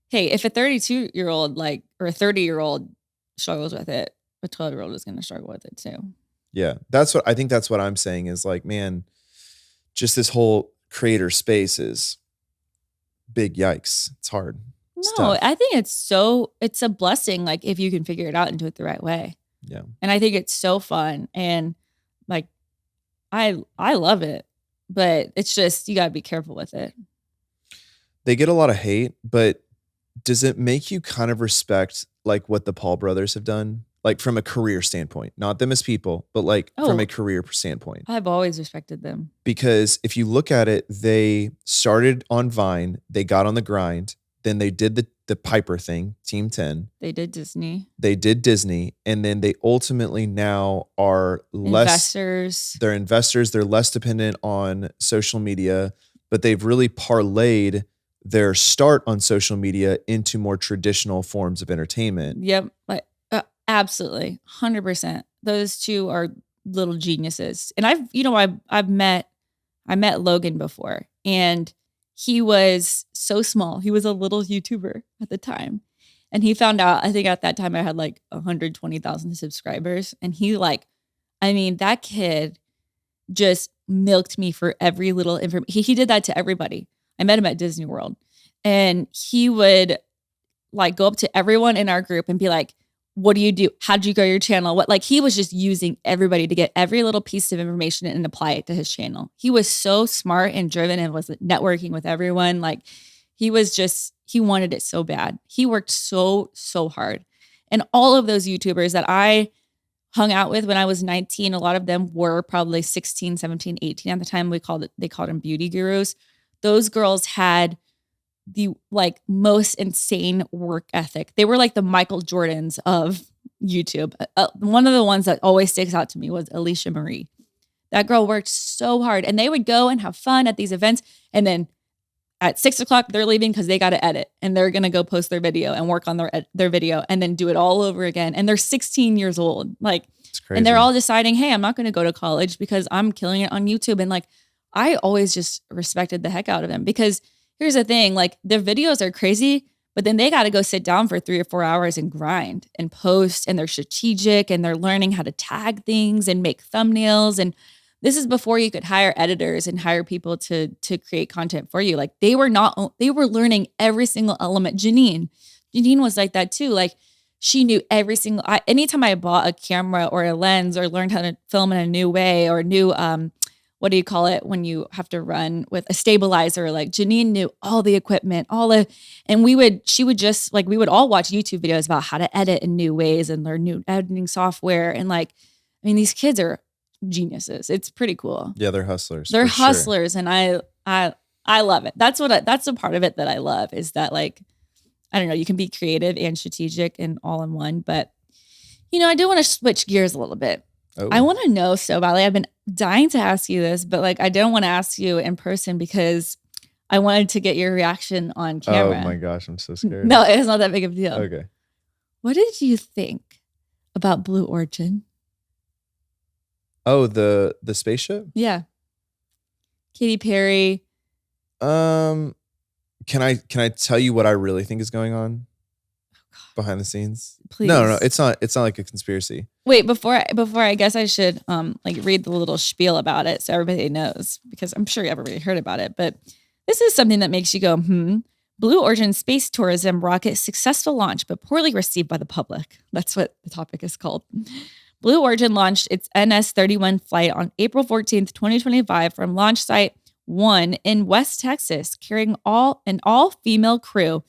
Hey, if a 32-year-old or a 30-year-old struggles with it, a 12-year-old is going to struggle with it too. Yeah. That's what I'm saying is like, man, just this whole creator space is big yikes. It's hard. No, I think it's a blessing. Like if you can figure it out and do it the right way. Yeah. And I think it's so fun. And like, I love it, but it's just, you gotta be careful with it. They get a lot of hate, but does it make you kind of respect like what the Paul brothers have done? Like from a career standpoint, not them as people, but like from a career standpoint. I've always respected them. Because if you look at it, they started on Vine, they got on the grind, then they did the Piper thing, Team 10. They did Disney. And then they ultimately now are investors. They're investors. They're less dependent on social media, but they've really parlayed their start on social media into more traditional forms of entertainment. Yep. Absolutely. 100%. Those two are little geniuses. And I met Logan before, and he was so small. He was a little YouTuber at the time. And he found out, I think at that time I had like 120,000 subscribers. And that kid just milked me for every little information. He did that to everybody. I met him at Disney World, and he would like go up to everyone in our group and be like, what do you do? How'd you grow your channel? He was just using everybody to get every little piece of information and apply it to his channel. He was so smart and driven and was networking with everyone. He wanted it so bad. He worked so hard. And all of those YouTubers that I hung out with when I was 19, a lot of them were probably 16, 17, 18 at the time. They called them beauty gurus. Those girls had the most insane work ethic. They were like the Michael Jordans of YouTube. One of the ones that always sticks out to me was Alicia Marie. That girl worked so hard, and they would go and have fun at these events. And then at 6:00, they're leaving because they got to edit, and they're going to go post their video and work on their video and then do it all over again. And they're 16 years old. It's crazy. And they're all deciding, hey, I'm not going to go to college because I'm killing it on YouTube. And I always just respected the heck out of them, because here's the thing, their videos are crazy, but then they got to go sit down for 3 or 4 hours and grind and post, and they're strategic, and they're learning how to tag things and make thumbnails. And this is before you could hire editors and hire people to create content for you. They were learning every single element. Janine was like that too. She knew anytime I bought a camera or a lens or learned how to film in a new way, or new, what do you call it when you have to run with a stabilizer? Janine knew all the equipment, and we would all watch YouTube videos about how to edit in new ways and learn new editing software. And these kids are geniuses. It's pretty cool. Yeah, they're hustlers. They're hustlers, sure. And I love it. That's the part of it that I love, is that I don't know, you can be creative and strategic and all in one. But I do want to switch gears a little bit. Oh. I want to know so badly. I've been dying to ask you this, but I don't want to ask you in person because I wanted to get your reaction on camera. Oh my gosh, I'm so scared. No, it's not that big of a deal. Okay. What did you think about Blue Origin? Oh, the spaceship? Yeah. Katy Perry. Can I tell you what I really think is going on behind the scenes? Please. No, it's not like a conspiracy. Wait, before I guess I should read the little spiel about it so everybody knows, because I'm sure everybody heard about it, but this is something that makes you go, Blue Origin space tourism rocket successful launch, but poorly received by the public. That's what the topic is called. Blue Origin launched its NS-31 flight on April 14th, 2025 from Launch Site 1 in West Texas, carrying an all-female crew.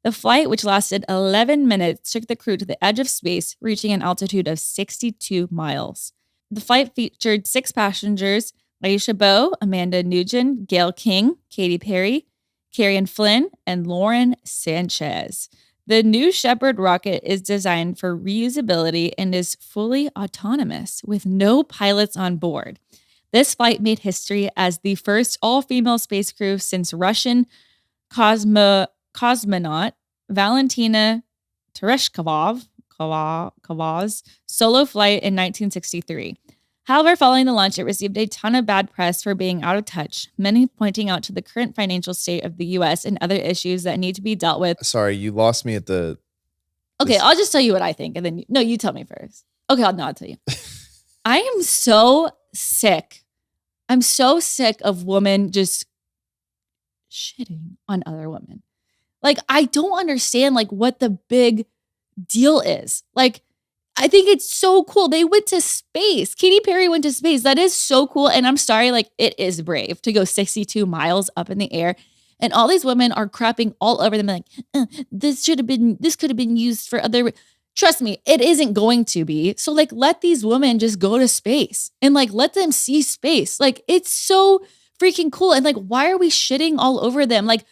The flight, which lasted 11 minutes, took the crew to the edge of space, reaching an altitude of 62 miles. The flight featured 6 passengers: Aisha Bowe, Amanda Nugent, Gail King, Katy Perry, Carrion Flynn, and Lauren Sanchez. The New Shepard rocket is designed for reusability and is fully autonomous with no pilots on board. This flight made history as the first all-female space crew since Russian cosmonaut Valentina Tereshkov's solo flight in 1963. However, following the launch, it received a ton of bad press for being out of touch, many pointing out to the current financial state of the U.S. and other issues that need to be dealt with. Sorry, you lost me at the... Okay, I'll just tell you what I think, and then... you tell me first. Okay, I'll tell you. I am so sick. I'm so sick of women just shitting on other women. Like, I don't understand, like, what the big deal is. Like, I think it's so cool. They went to space. Katy Perry went to space. That is so cool. And I'm sorry, like, it is brave to go 62 miles up in the air. And all these women are crapping all over them, like, this could have been used for other. Trust me, it isn't going to be. So, like, let these women just go to space and, like, let them see space. Like, it's so freaking cool. And, like, why are we shitting all over them? Like,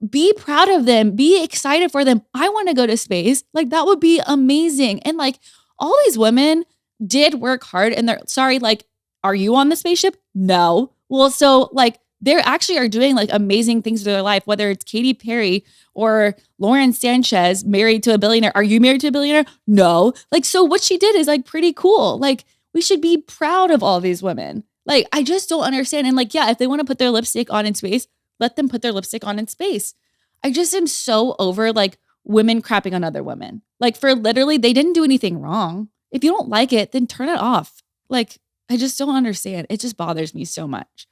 be proud of them. Be excited for them. I want to go to space. Like, that would be amazing. And, like, all these women did work hard and they're sorry, like, are you on the spaceship? No. Well, so like they actually are doing like amazing things with their life, whether it's Katy Perry or Lauren Sanchez married to a billionaire. Are you married to a billionaire? No. Like, so what she did is like pretty cool. Like, we should be proud of all these women. Like, I just don't understand. And like, yeah, if they want to put their lipstick on in space, let them put their lipstick on in space. I just am so over like women crapping on other women. Like, for literally, they didn't do anything wrong. If you don't like it, then turn it off. Like, I just don't understand. It just bothers me so much.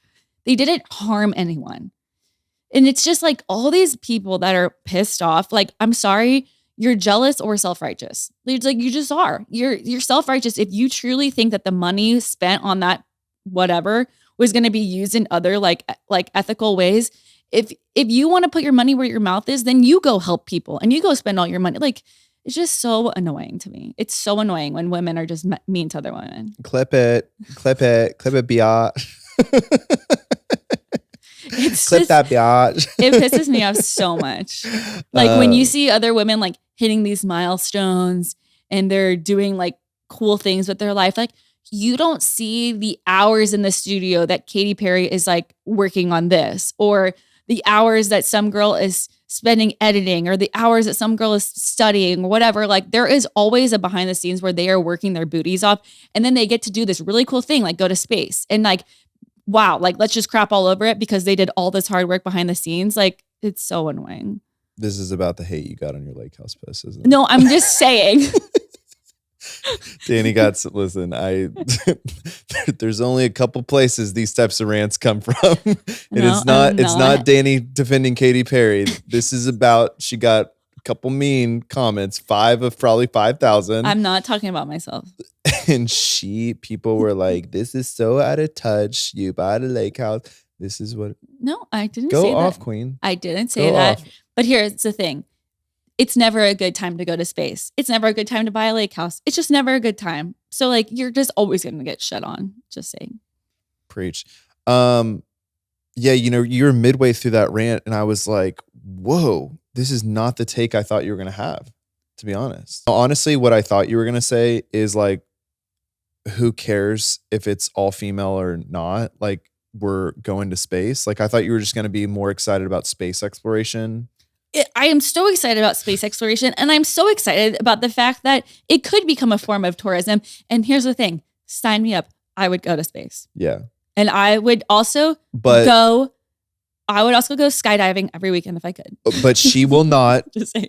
They didn't harm anyone. And it's just like all these people that are pissed off. Like, I'm sorry, you're jealous or self-righteous. It's like, you just are. You're self-righteous if you truly think that the money spent on that whatever was going to be used in other like ethical ways. If you want to put your money where your mouth is, then you go help people and you go spend all your money. Like, it's just so annoying to me. It's so annoying when women are just mean to other women. Clip it, biatch. Clip that biatch. It pisses me off so much. Like when you see other women like hitting these milestones and they're doing like cool things with their life, like you don't see the hours in the studio that Katy Perry is like working on this, or the hours that some girl is spending editing, or the hours that some girl is studying or whatever. Like, there is always a behind the scenes where they are working their booties off. And then they get to do this really cool thing, like go to space and like, wow, like let's just crap all over it because they did all this hard work behind the scenes. Like, it's so annoying. This is about the hate you got on your Lakehouse post, isn't it? No, I'm just saying. Dani got, listen, there's only a couple places these types of rants come from. And it's not Dani defending Katy Perry. This is about, she got a couple mean comments, 5 of probably 5,000. I'm not talking about myself. And people were like, this is so out of touch. You bought a Lakehouse. This is what. No, I didn't say that. Go off, queen. I didn't say that. Off. But here's the thing. It's never a good time to go to space. It's never a good time to buy a lake house. It's just never a good time. So like, you're just always going to get shit on. Just saying. Preach. Yeah, you were midway through that rant and I was like, whoa, this is not the take I thought you were going to have, to be honest. Honestly, what I thought you were going to say is like, who cares if it's all female or not? Like, we're going to space. Like, I thought you were just going to be more excited about space exploration. I am so excited about space exploration, and I'm so excited about the fact that it could become a form of tourism. And here's the thing, sign me up. I would go to space. Yeah. And I would also go skydiving every weekend if I could. But she will not,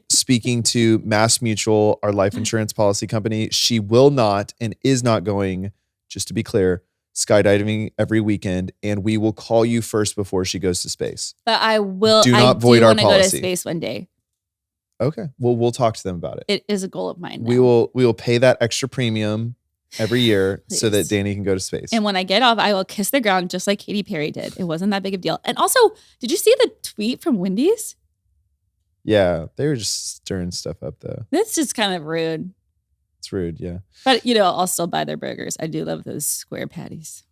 speaking to Mass Mutual, our life insurance policy company, she will not and is not going, just to be clear, skydiving every weekend, and we will call you first before she goes to space. But I will. Do not void our want to go to policy. space one day. Okay. Well, we'll talk to them about it. It is a goal of mine. We will pay that extra premium every year so that Dani can go to space. And when I get off, I will kiss the ground just like Katy Perry did. It wasn't that big of a deal. And also, did you see the tweet from Wendy's? Yeah, they were just stirring stuff up though. That's just kind of rude. It's rude, yeah. But I'll still buy their burgers. I do love those square patties.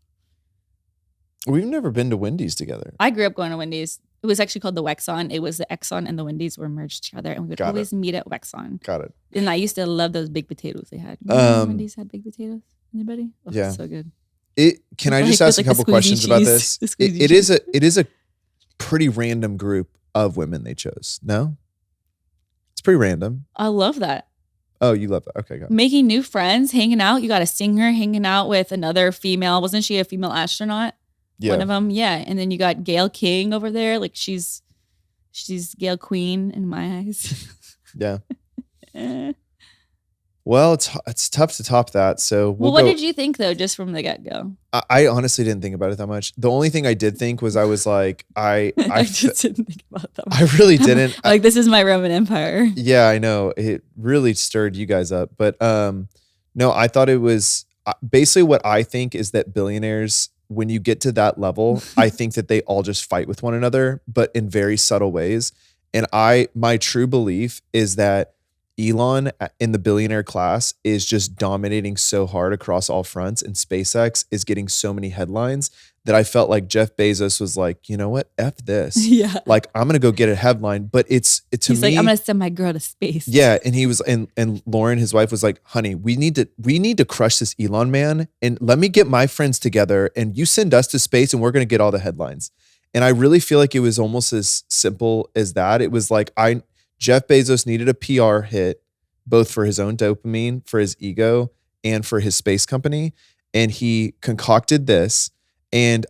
We've never been to Wendy's together. I grew up going to Wendy's. It was actually called the Wexon. It was the Exxon and the Wendy's were merged together, and we would always meet at Wexon. Got it. And I used to love those big potatoes they had. Wendy's had big potatoes. Anybody? Oh, yeah, so good. Can I just ask a couple questions about this? It is a pretty random group of women they chose. No, it's pretty random. I love that. Oh, you love that. Okay, got it. Making new friends, hanging out. You got a singer hanging out with another female. Wasn't she a female astronaut? Yeah. One of them, yeah. And then you got Gail King over there. Like she's Gail Queen in my eyes. Yeah. Well, it's tough to top that. So what did you think though, just from the get go? I honestly didn't think about it that much. The only thing I did think was I was like, I just didn't think about it that much. I really didn't. Like this is my Roman Empire. Yeah, I know. It really stirred you guys up. But no, I thought it was basically what I think is that billionaires, when you get to that level, I think that they all just fight with one another, but in very subtle ways. And my true belief is that Elon in the billionaire class is just dominating so hard across all fronts, and SpaceX is getting so many headlines that I felt like Jeff Bezos was like, you know what? F this. Yeah. Like, I'm going to go get a headline, but he's like, I'm going to send my girl to space. Yeah. And he was, and Lauren, his wife, was like, honey, we need to crush this Elon man, and let me get my friends together and you send us to space and we're going to get all the headlines. And I really feel like it was almost as simple as that. It was like, Jeff Bezos needed a PR hit, both for his own dopamine, for his ego, and for his space company. And he concocted this. And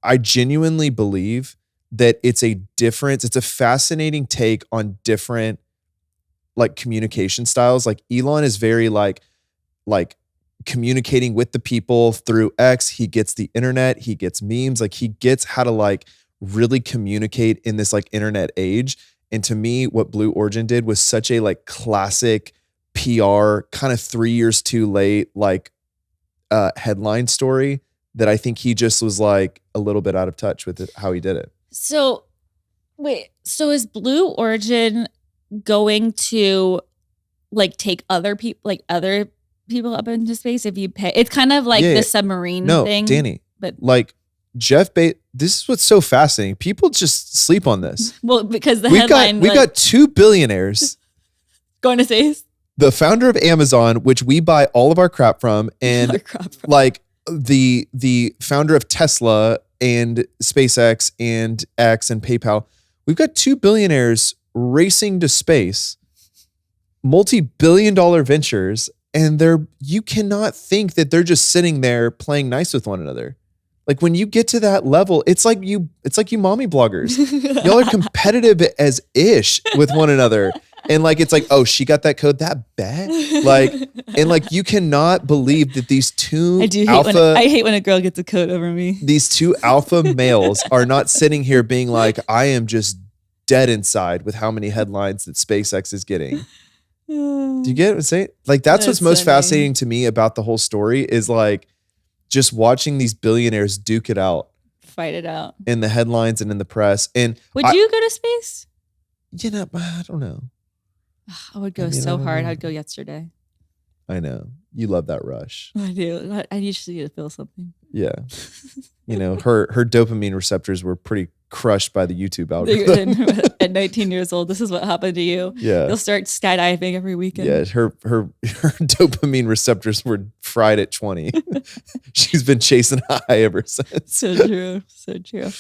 I genuinely believe that it's a fascinating take on different like communication styles. Like Elon is very like communicating with the people through X. He gets the internet, he gets memes, like he gets how to like really communicate in this like internet age. And to me, what Blue Origin did was such a like classic PR kind of 3 years too late, like headline story that I think he just was like a little bit out of touch with how he did it. So wait, so is Blue Origin going to like take other people up into space if you pay? It's kind of like the submarine thing. No, Dani, but like Jeff Bezos, this is what's so fascinating. People just sleep on this. Well, because we got 2 billionaires going to space. The founder of Amazon, which we buy all of our crap from, and like the founder of Tesla and SpaceX and X and PayPal. We've got 2 billionaires racing to space, multi-billion-dollar ventures, and you cannot think that they're just sitting there playing nice with one another. Like when you get to that level, it's like you mommy bloggers. Y'all are competitive as ish with one another. And like, it's like, oh, she got that code that bad. Like, and like, you cannot believe that these two I hate when a girl gets a code over me. These 2 alpha males are not sitting here being like, I am just dead inside with how many headlines that SpaceX is getting. Do you get what I'm saying? Like, that's what's most fascinating to me about the whole story is like, just watching these billionaires duke it out. Fight it out. In the headlines and in the press. And would you go to space? I don't know. I would go so hard. I'd go yesterday. I know. You love that rush. I do. I usually get to feel something. Yeah. Her dopamine receptors were pretty crushed by the YouTube algorithm. At 19 years old, this is what happened to you. Yeah. You'll start skydiving every weekend. Yeah. Her dopamine receptors were fried at 20. She's been chasing high ever since. So true. So true.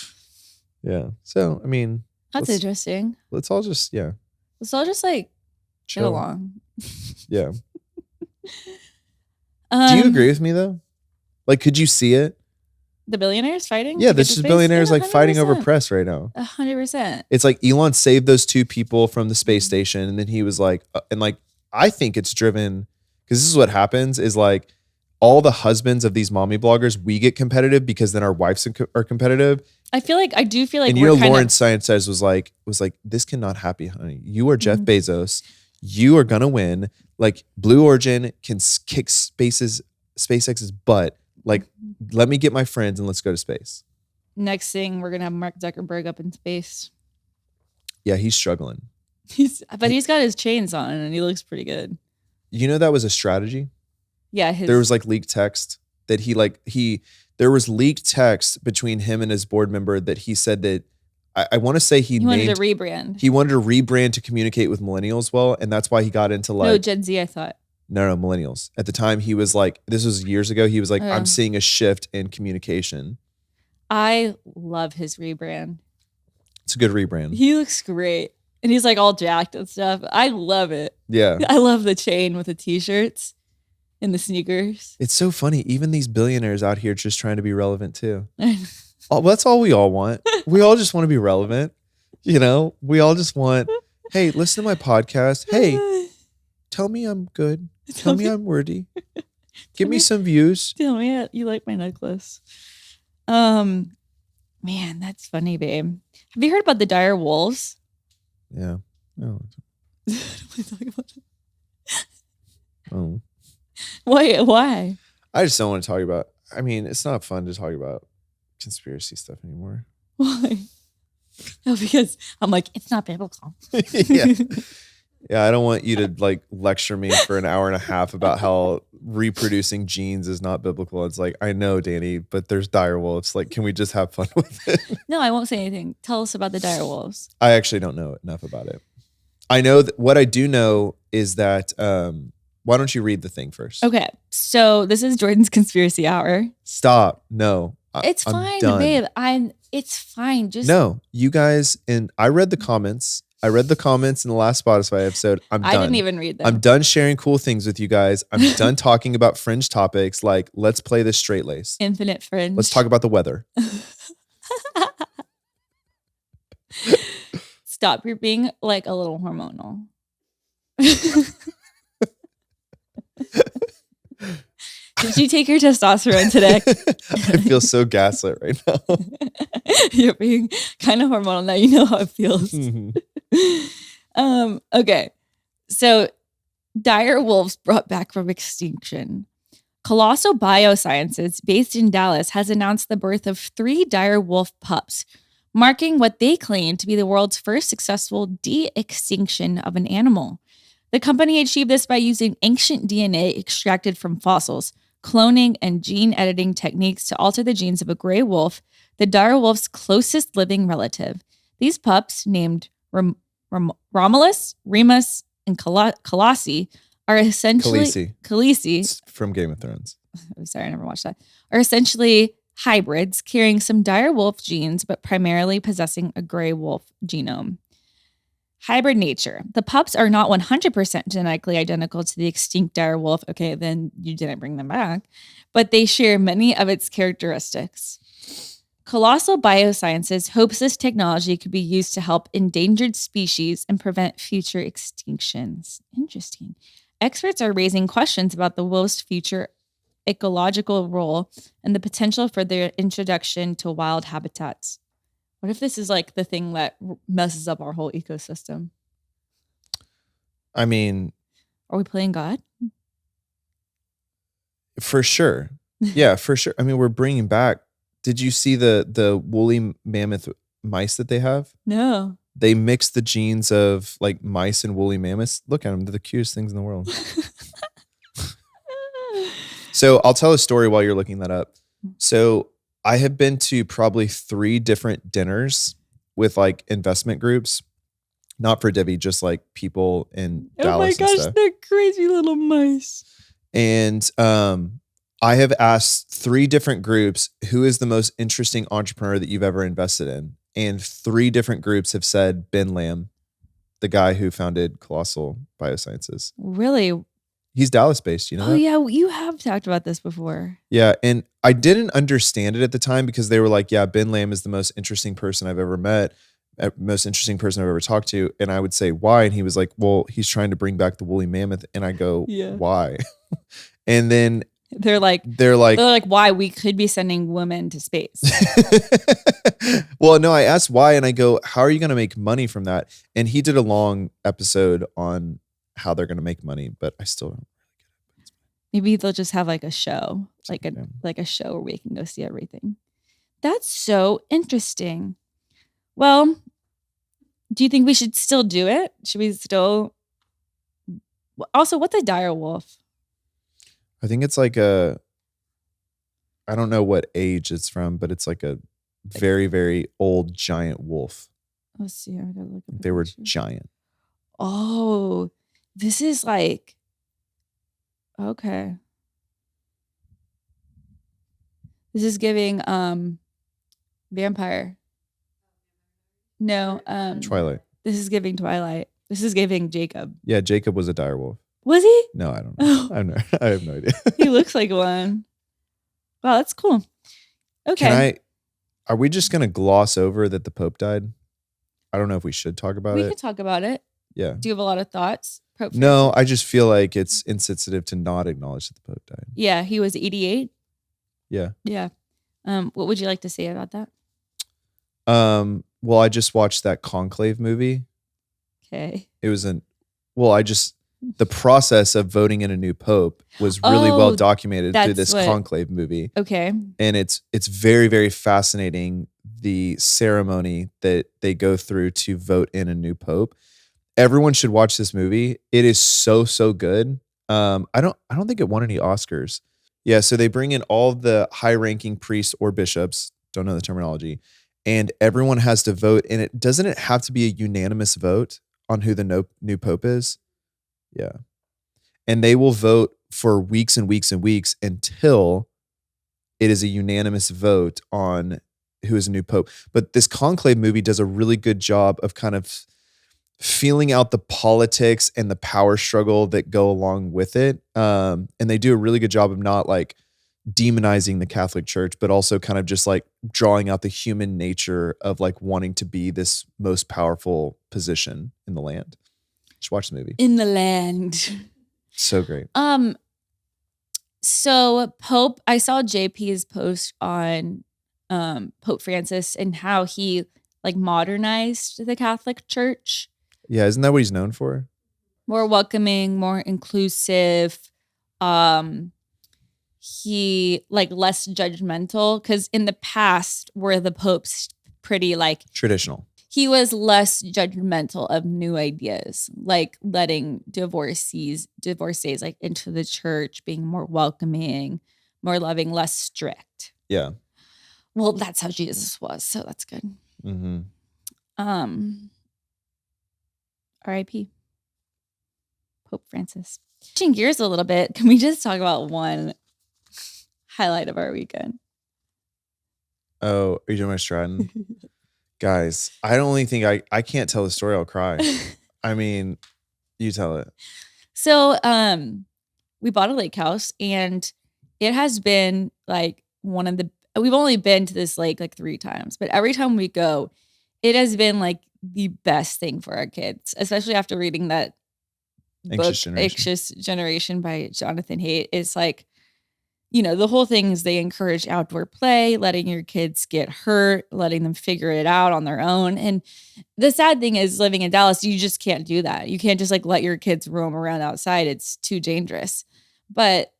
Yeah. So, I mean. That's interesting. Let's all just like chill. Get along. Yeah. Do you agree with me though? Like, could you see it? The billionaires fighting? Yeah, there's just billionaires like fighting over press right now. 100%. It's like Elon saved those 2 people from the space station, and then he was like, and like I think it's driven because this is what happens is like all the husbands of these mommy bloggers, we get competitive because then our wives are competitive. I do feel like, and Lauren Science says was like, this cannot happen, honey. You are Jeff Bezos. You are gonna win. Like Blue Origin can kick SpaceX's butt. Like, let me get my friends and let's go to space. Next thing, we're gonna have Mark Zuckerberg up in space. Yeah, he's struggling. He's got his chains on and he looks pretty good. You know that was a strategy? Yeah. There was like leaked text that there was leaked text between him and his board member that he said that I want to say he wanted to rebrand. He wanted to rebrand to communicate with millennials well, and that's why he got into like Gen Z, I thought. No, millennials. At the time, he was like, this was years ago. He was like, I'm seeing a shift in communication. I love his rebrand. It's a good rebrand. He looks great. And he's like all jacked and stuff. I love it. Yeah. I love the chain with the t-shirts and the sneakers. It's so funny. Even these billionaires out here just trying to be relevant too. That's all we all want. We all just want to be relevant. You know, we all just want, hey, listen to my podcast. Hey, tell me I'm good. Tell me I'm worthy. Give me some views. Tell me you like my necklace. Man, that's funny, babe. Have you heard about the dire wolves? Yeah. No. Oh. Why? I just don't want to talk about. I mean, it's not fun to talk about conspiracy stuff anymore. Why? Oh, because I'm like, it's not biblical. Yeah. Yeah, I don't want you to like lecture me for an hour and a half about how reproducing genes is not biblical. It's like, I know, Dani, but there's dire wolves. Like, can we just have fun with it? No, I won't say anything. Tell us about the dire wolves. I actually don't know enough about it. I know that what I do know is that, why don't you read the thing first? Okay. So this is Jordan's conspiracy hour. Stop. No. It's fine, babe. It's fine. Just no, you guys, and I read the comments. I read the comments in the last Spotify episode. I'm done. I didn't even read them. I'm done sharing cool things with you guys. I'm done talking about fringe topics. Like, let's play this straight lace. Infinite fringe. Let's talk about the weather. Stop. You're being like a little hormonal. Did you take your testosterone today? I feel so gaslit right now. You're being kind of hormonal now. You know how it feels. Okay. So dire wolves brought back from extinction. Colossal Biosciences, based in Dallas, has announced the birth of 3 dire wolf pups, marking what they claim to be the world's first successful de-extinction of an animal. The company achieved this by using ancient DNA extracted from fossils, cloning, and gene editing techniques to alter the genes of a gray wolf, the dire wolf's closest living relative. These pups, named Romulus, Remus, and Khaleesi, are essentially Khaleesi. It's from Game of Thrones. I'm sorry, I never watched that. Are essentially hybrids carrying some dire wolf genes, but primarily possessing a gray wolf genome. Hybrid nature. The pups are not 100% genetically identical to the extinct dire wolf. Okay, then you didn't bring them back. But they share many of its characteristics. Colossal Biosciences hopes this technology could be used to help endangered species and prevent future extinctions. Interesting. Experts are raising questions about the wolf's future ecological role and the potential for their introduction to wild habitats. What if this is like the thing that messes up our whole ecosystem? I mean, are we playing God? For sure. Yeah, for sure. I mean, we're bringing back. Did you see the woolly mammoth mice that they have? No. They mix the genes of like mice and woolly mammoths. Look at them. They're the cutest things in the world. So I'll tell a story while you're looking that up. So I have been to probably 3 different dinners with like investment groups, not for Debbie, just like people in Dallas. Oh my gosh, they're crazy little mice. And I have asked 3 different groups, who is the most interesting entrepreneur that you've ever invested in? And 3 different groups have said Ben Lamb, the guy who founded Colossal Biosciences. Really? He's Dallas based, you know? Oh, yeah. You have talked about this before. Yeah. And I didn't understand it at the time because they were like, yeah, Ben Lamb is the most interesting person I've ever met, most interesting person I've ever talked to. And I would say, why? And he was like, well, he's trying to bring back the woolly mammoth. And I go, yeah. Why? And then They're like, why we could be sending women to space. Well, no, I asked why, and I go, how are you going to make money from that? And he did a long episode on how they're going to make money, but I still don't. Maybe they'll just have like a show, like a show where we can go see everything. That's so interesting. Well, do you think we should still do it? Should we still? Also, what's a dire wolf? I think it's like I don't know what age it's from, but it's like a very, very old giant wolf. Let's see. I gotta look up. They were giant. Oh, this is like, okay. This is giving vampire. No, Twilight. This is giving Twilight. This is giving Jacob. Yeah, Jacob was a dire wolf. Was he? No, I don't know. I have no idea. He looks like one. Wow, that's cool. Okay. Are we just going to gloss over that the Pope died? I don't know if we should talk about it. We can talk about it. Yeah. Do you have a lot of thoughts? Pope No, Francis? I just feel like it's insensitive to not acknowledge that the Pope died. Yeah, he was 88. Yeah. Yeah. What would you like to say about that? Well, I just watched that Conclave movie. Okay. It was the process of voting in a new pope was really well documented through this Conclave movie. Okay. And it's very, very fascinating, the ceremony that they go through to vote in a new pope. Everyone should watch this movie. It is so, so good. I don't think it won any Oscars. Yeah, so they bring in all the high-ranking priests or bishops, don't know the terminology, and everyone has to vote. And doesn't it have to be a unanimous vote on who the new pope is? Yeah. And they will vote for weeks and weeks and weeks until it is a unanimous vote on who is a new pope. But this Conclave movie does a really good job of kind of feeling out the politics and the power struggle that go along with it. And they do a really good job of not like demonizing the Catholic Church, but also kind of just like drawing out the human nature of like wanting to be this most powerful position in the land. Just watch the movie. In the land. So great. So Pope, I saw JP's post on Pope Francis and how he like modernized the Catholic Church. Yeah, isn't that what he's known for? More welcoming, more inclusive. He like less judgmental, because in the past were the popes pretty like traditional. He was less judgmental of new ideas, like letting divorcees like into the church, being more welcoming, more loving, less strict. Yeah. Well, that's how Jesus was, so that's good. Mm-hmm. R.I.P. Pope Francis. Changing gears a little bit, can we just talk about one highlight of our weekend? Oh, are you doing my Stratton? Guys, I don't only think I can't tell the story. I'll cry. I mean, you tell it. So, we bought a lake house, and it has been like we've only been to this lake like 3 times, but every time we go, it has been like the best thing for our kids, especially after reading that book, Anxious Generation by Jonathan Haidt. It's like, you know, the whole thing is they encourage outdoor play, letting your kids get hurt, letting them figure it out on their own. And the sad thing is, living in Dallas, you just can't do that. You can't just like let your kids roam around outside. It's too dangerous. But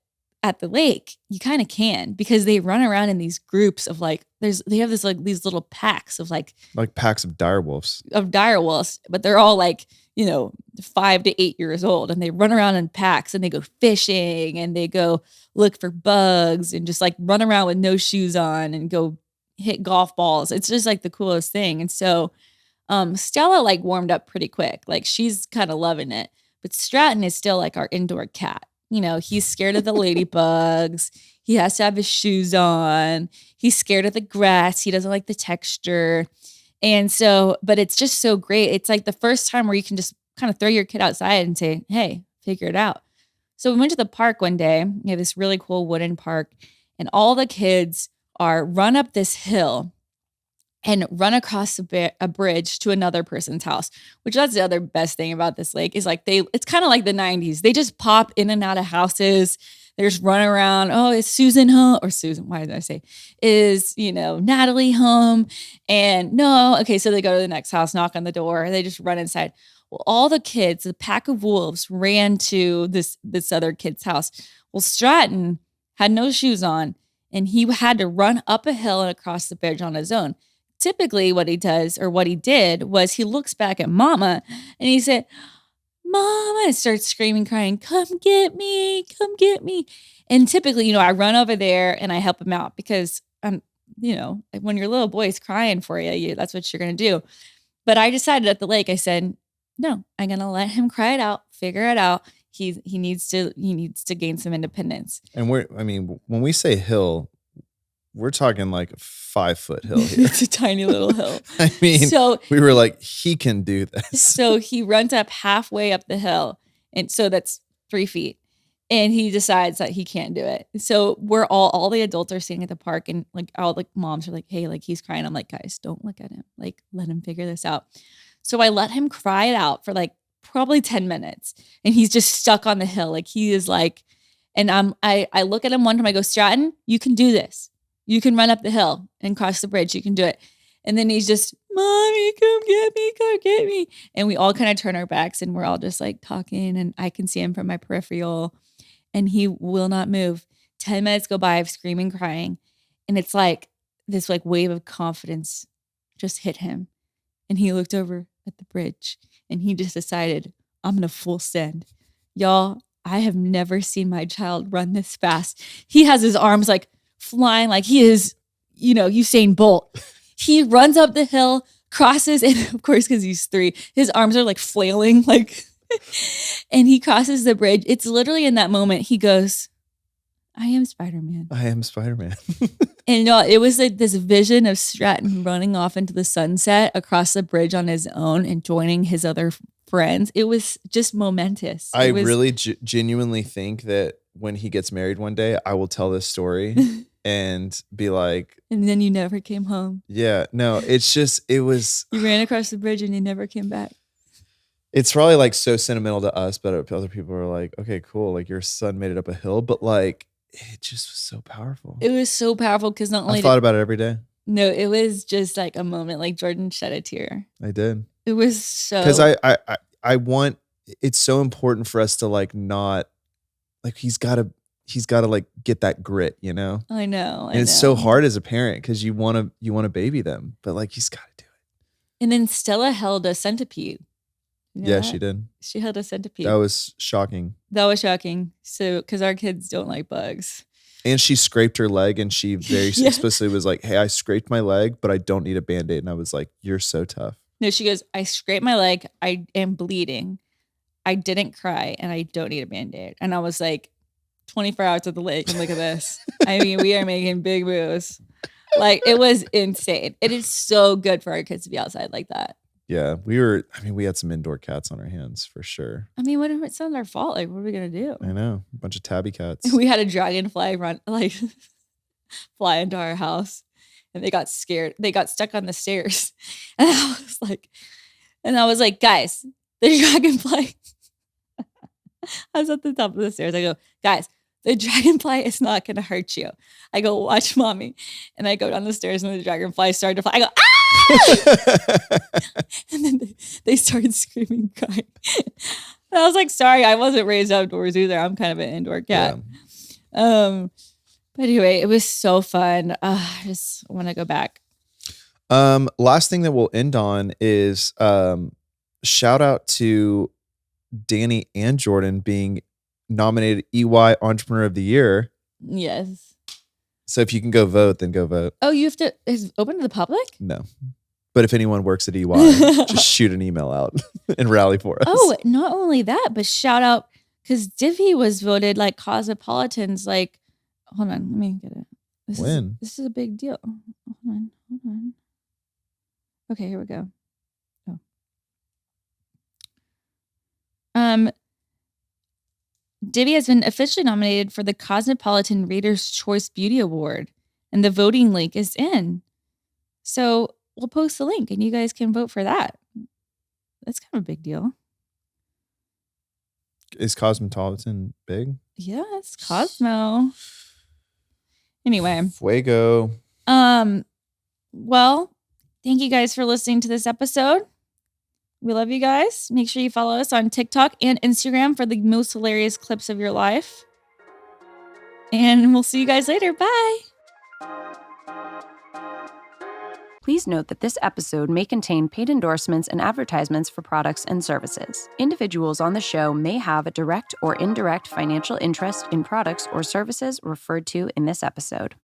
at the lake, you kind of can, because they run around in these groups of like, they have this like these little packs of like packs of dire wolves. But they're all like, you know, 5 to 8 years old, and they run around in packs, and they go fishing, and they go look for bugs, and just like run around with no shoes on and go hit golf balls. It's just like the coolest thing. And so Stella like warmed up pretty quick. Like she's kind of loving it. But Stratton is still like our indoor cat. You know, he's scared of the ladybugs. He has to have his shoes on. He's scared of the grass. He doesn't like the texture. And so, but it's just so great. It's like the first time where you can just kind of throw your kid outside and say, hey, figure it out. So we went to the park one day. We have this really cool wooden park, and all the kids are run up this hill and run across a bridge to another person's house, which that's the other best thing about this lake is like it's kind of like the 90s. They just pop in and out of houses. They're just running around. Oh, is Susan home? Or Susan, why did I say? Is, Natalie home? And no. Okay, so they go to the next house, knock on the door. They just run inside. Well, all the kids, the pack of wolves, ran to this other kid's house. Well, Stratton had no shoes on, and he had to run up a hill and across the bridge on his own. Typically what he does, or what he did, was he looks back at Mama and he said, Mama, and starts screaming, crying, come get me. And typically, I run over there and I help him out because when your little boy's crying for you, that's what you're going to do. But I decided at the lake, I said, no, I'm going to let him cry it out, figure it out. He needs to gain some independence. And when we say hill, we're talking like a 5-foot hill here. It's a tiny little hill. So we were like, he can do this. So he runs up halfway up the hill. And so that's 3 feet. And he decides that he can't do it. So we're all the adults are sitting at the park, and like all the moms are like, hey, like he's crying. I'm like, guys, don't look at him. Like, let him figure this out. So I let him cry it out for like probably 10 minutes. And he's just stuck on the hill. Like he is like, and I look at him one time, I go, Stratton, you can do this. You can run up the hill and cross the bridge. You can do it. And then he's just, Mommy, come get me. And we all kind of turn our backs and we're all just like talking, and I can see him from my peripheral, and he will not move. 10 minutes go by of screaming, crying. And it's like this like wave of confidence just hit him. And he looked over at the bridge and he just decided, I'm going to full send. Y'all, I have never seen my child run this fast. He has his arms like flying like he is, Usain Bolt. He runs up the hill, crosses, and of course, because he's 3, his arms are like flailing, like, and he crosses the bridge. It's literally in that moment he goes, I am Spider-Man. And it was like this vision of Stratton running off into the sunset across the bridge on his own and joining his other friends. It was just momentous. I really genuinely think that when he gets married one day, I will tell this story and be like, and then you never came home. Yeah, no, it was. You ran across the bridge and you never came back. It's probably like so sentimental to us, but other people are like, okay, cool. Like your son made it up a hill, but like it just was so powerful. It was so powerful because not only I thought about it every day. No, it was just like a moment. Like Jordan shed a tear. I did. It was so, because I want. It's so important for us to like not like he's got to like get that grit, I know. And it's so hard as a parent because you want to baby them, but like he's got to do it. And then Stella held a centipede. Yeah, she did. She held a centipede. That was shocking. So, because our kids don't like bugs. And she scraped her leg, and she very explicitly was like, hey, I scraped my leg, but I don't need a Band-Aid. And I was like, you're so tough. No, she goes, I scraped my leg. I am bleeding. I didn't cry, and I don't need a Band-Aid. And I was like, 24 hours at the lake, and look at this. I mean, we are making big moves. Like, it was insane. It is so good for our kids to be outside like that. Yeah, we had some indoor cats on our hands for sure. I mean, what if it's not our fault? Like, what are we going to do? I know. A bunch of tabby cats. We had a dragonfly fly into our house, and they got scared. They got stuck on the stairs. And I was like, guys, the dragonfly. I was at the top of the stairs. I go, guys, the dragonfly is not going to hurt you. I go, watch mommy. And I go down the stairs, and the dragonfly started to fly. I go, ah! And then they started screaming, crying. And I was like, sorry, I wasn't raised outdoors either. I'm kind of an indoor cat. Yeah. But anyway, it was so fun. I just want to go back. Last thing that we'll end on is shout out to Dani and Jordan being nominated EY Entrepreneur of the Year. Yes. So if you can go vote, then go vote. Oh, you have to, is it open to the public? No. But if anyone works at EY, just shoot an email out and rally for us. Oh, not only that, but shout out, because Divi was voted like Cosmopolitan's, like, hold on, let me get it. This is a big deal. Hold on. Okay, here we go. Divi has been officially nominated for the Cosmopolitan Reader's Choice Beauty Award, and the voting link is in. So we'll post the link, and you guys can vote for that. That's kind of a big deal. Is Cosmopolitan big? Yes, Cosmo. Anyway. Fuego. Well, thank you guys for listening to this episode. We love you guys. Make sure you follow us on TikTok and Instagram for the most hilarious clips of your life. And we'll see you guys later. Bye. Please note that this episode may contain paid endorsements and advertisements for products and services. Individuals on the show may have a direct or indirect financial interest in products or services referred to in this episode.